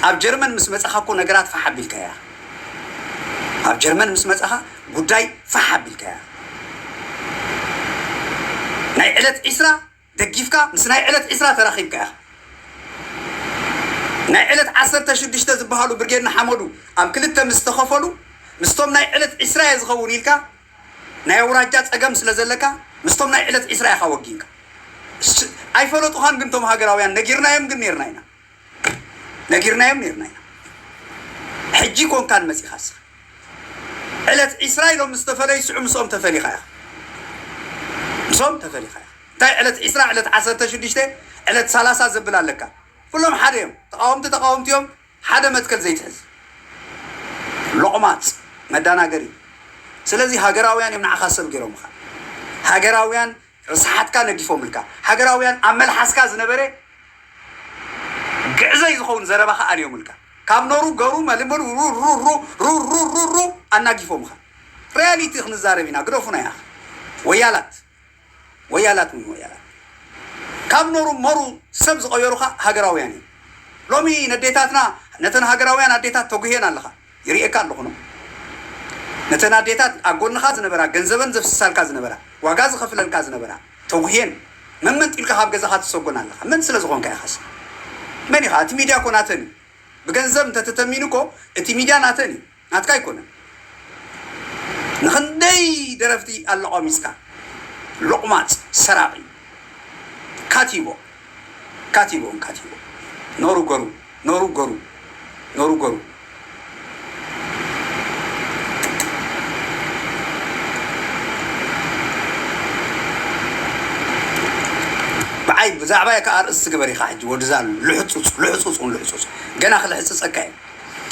ኣብ ጀርመን ምስ መፅኻ እኮ ነገራት ፋሕ ኣቢልካ እያ ኣብ ጀርመን ምስ መፅኻ ጉዳይ ፋሕ ኣቢልካ እያ ናይ ዕለት ዒስራ ደጊፍካ ምስ ናይ ዕለት ዒስራ ተራኺብካ ኢኻ ናይ ዕለት 16 ዝበሃሉ ብርጌድና ሓመዱ ኣብ ክልተ ምስተኸፈሉ ምስቶም ናይ ዕለት 20 ዝኸውን ኢልካ ናይ አውራጃ ፀገም ስለ ዘለካ ምስቶም ናይ ዕለት 20 ኢኻ ወጊንካ ኣይፈለጡኻን ግን ቶም ሃገራውያን ነጊርናዮም ግን ነርና ኢና ነጊርናዮም ነርና ኢና ሕጂ ኮንካን መፂኻስ ዕለት 20 ኢሎም ምስተፈለይ ስዑ ምስኦም ተፈሊኻ ኢኻ ምስኦም ተፈሊኻ ኢኻ እንታይ ዕለት 20 ዕለት 16 ዕለት 30 ዘብል ኣለካ ኩሎም ሓደ እዮም ተቃወምቲዮም ሓደ መትከል ዘይትሕዝ لقمات مدانا قري سلازي هاجراويان يمنع خاصب جيروم خا هاجراويان رصحت كان يجيفهم لك هاجراويان عمل حسكاز نبرة جزء يزخون زربا خا أريوم لك كم نورو جرو مالبر رو رو رو رو رو رو رو أنا جيفهم خا رياليتي خن الزاربينا قرفنا يا ويالات من ويالات كم نورو مرو سبز غيرو خا هاجراويان لومي نديتاتنا نتن هاجراويان نديتات توجهنا لخا يريك الله خنو نتنا ديتات أقول نخاز نبرة جنزبن زف سال كاز نبرة وعاز خفلن كاز نبرة توهين من تلك خاب جزء هات سوقنا الله من سلزقون كأخس من يخات ميديا كوناتني بجنزب تتمينكو ميديا ناتني ناتكاي كونا نخندي درفتي الله أميسكا لقمات سرابي كاتيبو نورو غرو بعي بزعبايا كأرس سجبري خاج ودزال لحصوص جنا خل حصص أكاي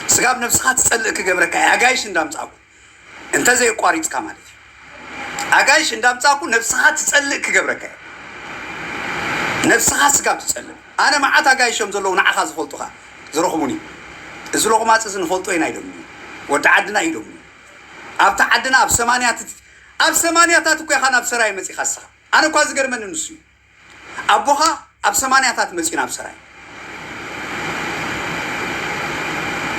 سجاب نفسها تسألك جبرك عجايش ندام تعبو أنت زي قاريت كمالي عجايش ندام تعبو نفسها تسألك جبرك نفسها سجاب تسألك أنا ما عاد عجايش يوم زلوا نعخذ فلتوها زرقموني زرق ما تسن فلتوه ينايدوني وتعدنا يدوني أبتعدنا أب 8 تاتوكي خان أبسراي مسي خاصة أنا كواز جرمن نسوي أبوها أب 8 تات مسكين أبسراي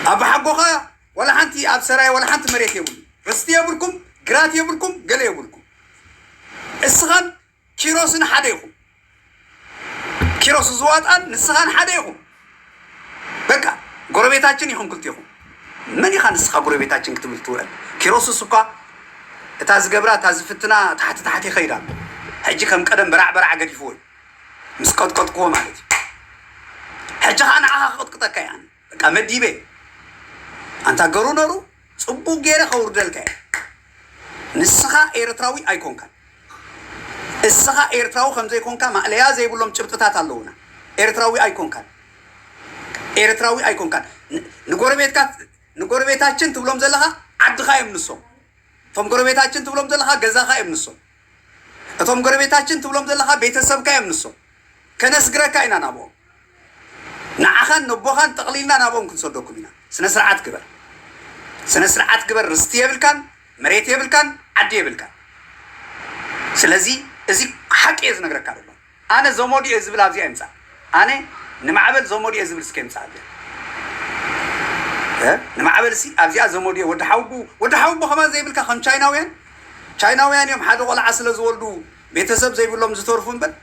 أب حقوها ولا حنتي أبسراي ولا حنت مريت يقول رستي يقولكم قرات يقولكم قل يقولكم السخان كيروسن حديهم كيروس زوات أن السخان حديهم بقى قربيتاتشن يهم قلتيهم من يخان السخان قربيتاتشن كتبل طول كيروس السكا تاز قبرات تاز فتنا تحت خيران حجي كم قدم برع قد يفوي مسكوت قوة مالتي حجي أنا قطك يعني كمدي بي أنت قرو نرو صبو غير خور دلك نسخة إيرتراوي أيكون كان السخة إيرتراو خمسة يكون كان ما ليا زي بقولهم شرطات اللونا إيرتراوي أيكون كان نقربيتاتشن تبلهم زلها عد خايم نصهم ثم قربيتاتشن تبلهم زلها جزا خايم نصهم ثم قربيتاتشن تبلهم زلها بيتسب كايم نصهم كناس جرا كاينا نابو نعخان نبوخان تقليلنا نابو ممكن صدقوا بينا سنة سرعات كبر رستيه بالكان مريتيه بالكان عديه بالكان سلازي ازي حق يز نقرأ كارلو أنا زمودي ازبل أبزي أمسا أنا نمعبل زمودي ازبل سكيم سعدي نمعبل سي أبزي زمودي ودحاوبو خمان زي بالكان خم چايناويان يوم حدو ولا عسل زولدو بيتسب زي بلهم زتورفون بل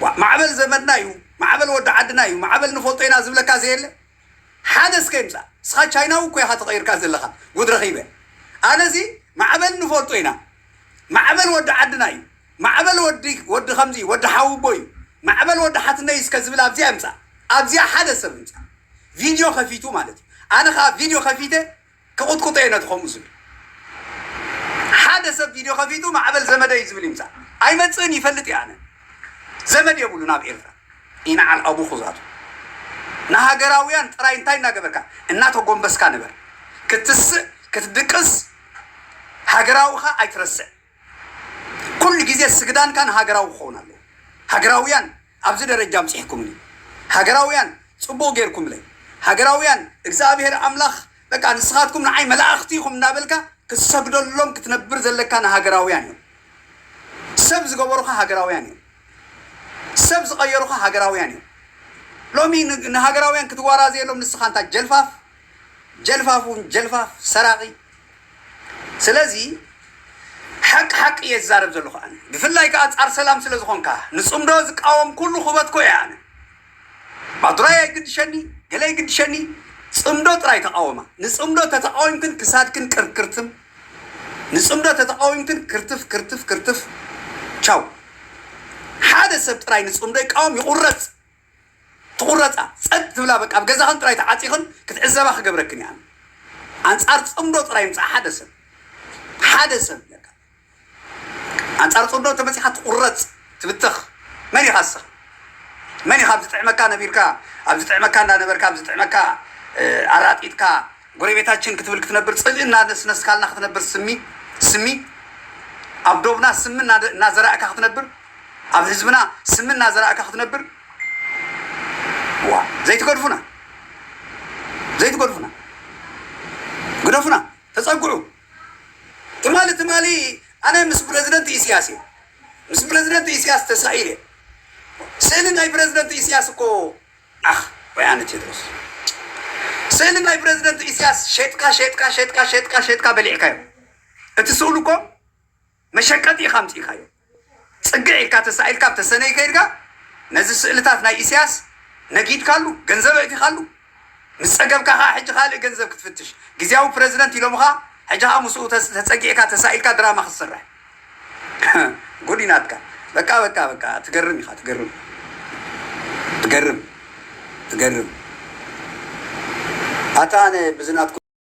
معبل زمدنا يو معبل ودعدنا يو معبل نفوطينا زبل كازيل حدث كيمسا سخا چايناو كوي هتغير كازيل لخا قد رخيبه أنا زي معبل نفوطينا معبل ودعدنا يو معبل ود خمزي ود حاوبوي معبل ود حتنا يسكزبل أبزي أمسا أبزي حدث أمسا فيديو خفيتو مالتي أنا خا فيديو خفيته كقط قطعنا تخمسون حدث فيديو خفيتو معبل زمد يزبل يمسا أي متصني فلت يعني زمد يقولون بإرثا إنا على أبو خزاتو نهاجراويان ترى إنتاي ناقبركا الناتو قوم بس كانبر كتدقس هاجراوخا أي ترسع كل جزء السجدان كان هاجراو خونا له هاجراويان أبزد الرجال صحكمني هاجراويان صبوا غيركم لي هاجراويان إجزابير أملاخ لك عن سخاتكم نعي ملاختيكم نابلكا كسبدوا لهم كتنبر زلك كان هاجراويان سبز قبروخا هاجراويان سبز غيروخا هاجراويان لو مين هاجراويان كتوارا زي لهم نسخان تاع جلفاف سراقي سلازي حق يزارب زلو خان بفلاي كأنصار سلام سلازخون كا نصوم دوز قاوم كله خبط كو يعني ባድራይ አይግድሸኒ ገላይ አይግድሸኒ ጽምዶ ጥራይ ተቃወማ ንጽምዶ ተተቃወምክን ክሳድክን ቅርቅርትም ንጽምዶ ተተቃወምክን ክርትፍ ክርትፍ ክርትፍ ቻው ሓደ ሰብ ጥራይ ንጽምዶ ይቃወም ይቁረጽ ትቁረጻ ጸጥ ትብላ በቃ በገዛህን ጥራይ ተዓጺኽን ክትዕዘባ ክገብረክን ያ አንጻር ጽምዶ ጥራይ ምጻ ሓደ ሰብ ለካ አንጻር ጽምዶ ተመጽሓ ትቁረጽ ትብትኽ መን ይኻስኽ መን ይኻብ ዝጥዕመካ ነቢርካ ኣብ ዝጥዕመካ እንዳነበርካ ኣብ ዝጥዕመካ አራጢትካ ጎረቤታችን ክትብል ክትነብር ጽልእና ነስነስካልና ክትነብር ስሚ ኣብ ዶብና ስም እናዘራእካ ክትነብር ኣብ ህዝብና ስም እናዘራእካ ክትነብር ዋ ዘይትገድፉና ግደፉና ተጸጉዑ ትማሊ ኣነ ምስ ፕሬዝደንት ኢሳያስ ተሳኢለ ስእሊ ናይ ፕሬዝደንት ኢሳያስ እኮ ወያነ ቴድሮስ ስእሊ ናይ ፕሬዝደንት ኢሳያስ ሸጥካ በሊዕካዮ እቲ ስእሉ እኮ መሸቀጢ ኢኻ ምፅኢካዮ ጽግዕ ኢልካ ተሳኢልካ ተሰነይ ከይድካ ነዚ ስእልታት ናይ ኢሳያስ ነጊድካሉ ገንዘብ እቲኻሉ ምስ ፀገብካ ኸ ሕጂ ካልእ ገንዘብ ክትፍትሽ ጊዜያዊ ፕሬዝደንት ኢሎምኻ ሕጂ ኸ ምስኡ ተፀጊዕካ ተሳኢልካ ድራማ ክትስራሕ ጉዲናትካ በቃ ትገርም ኢኻ ትገርም ኣታ ኣነ ብዝናትኩ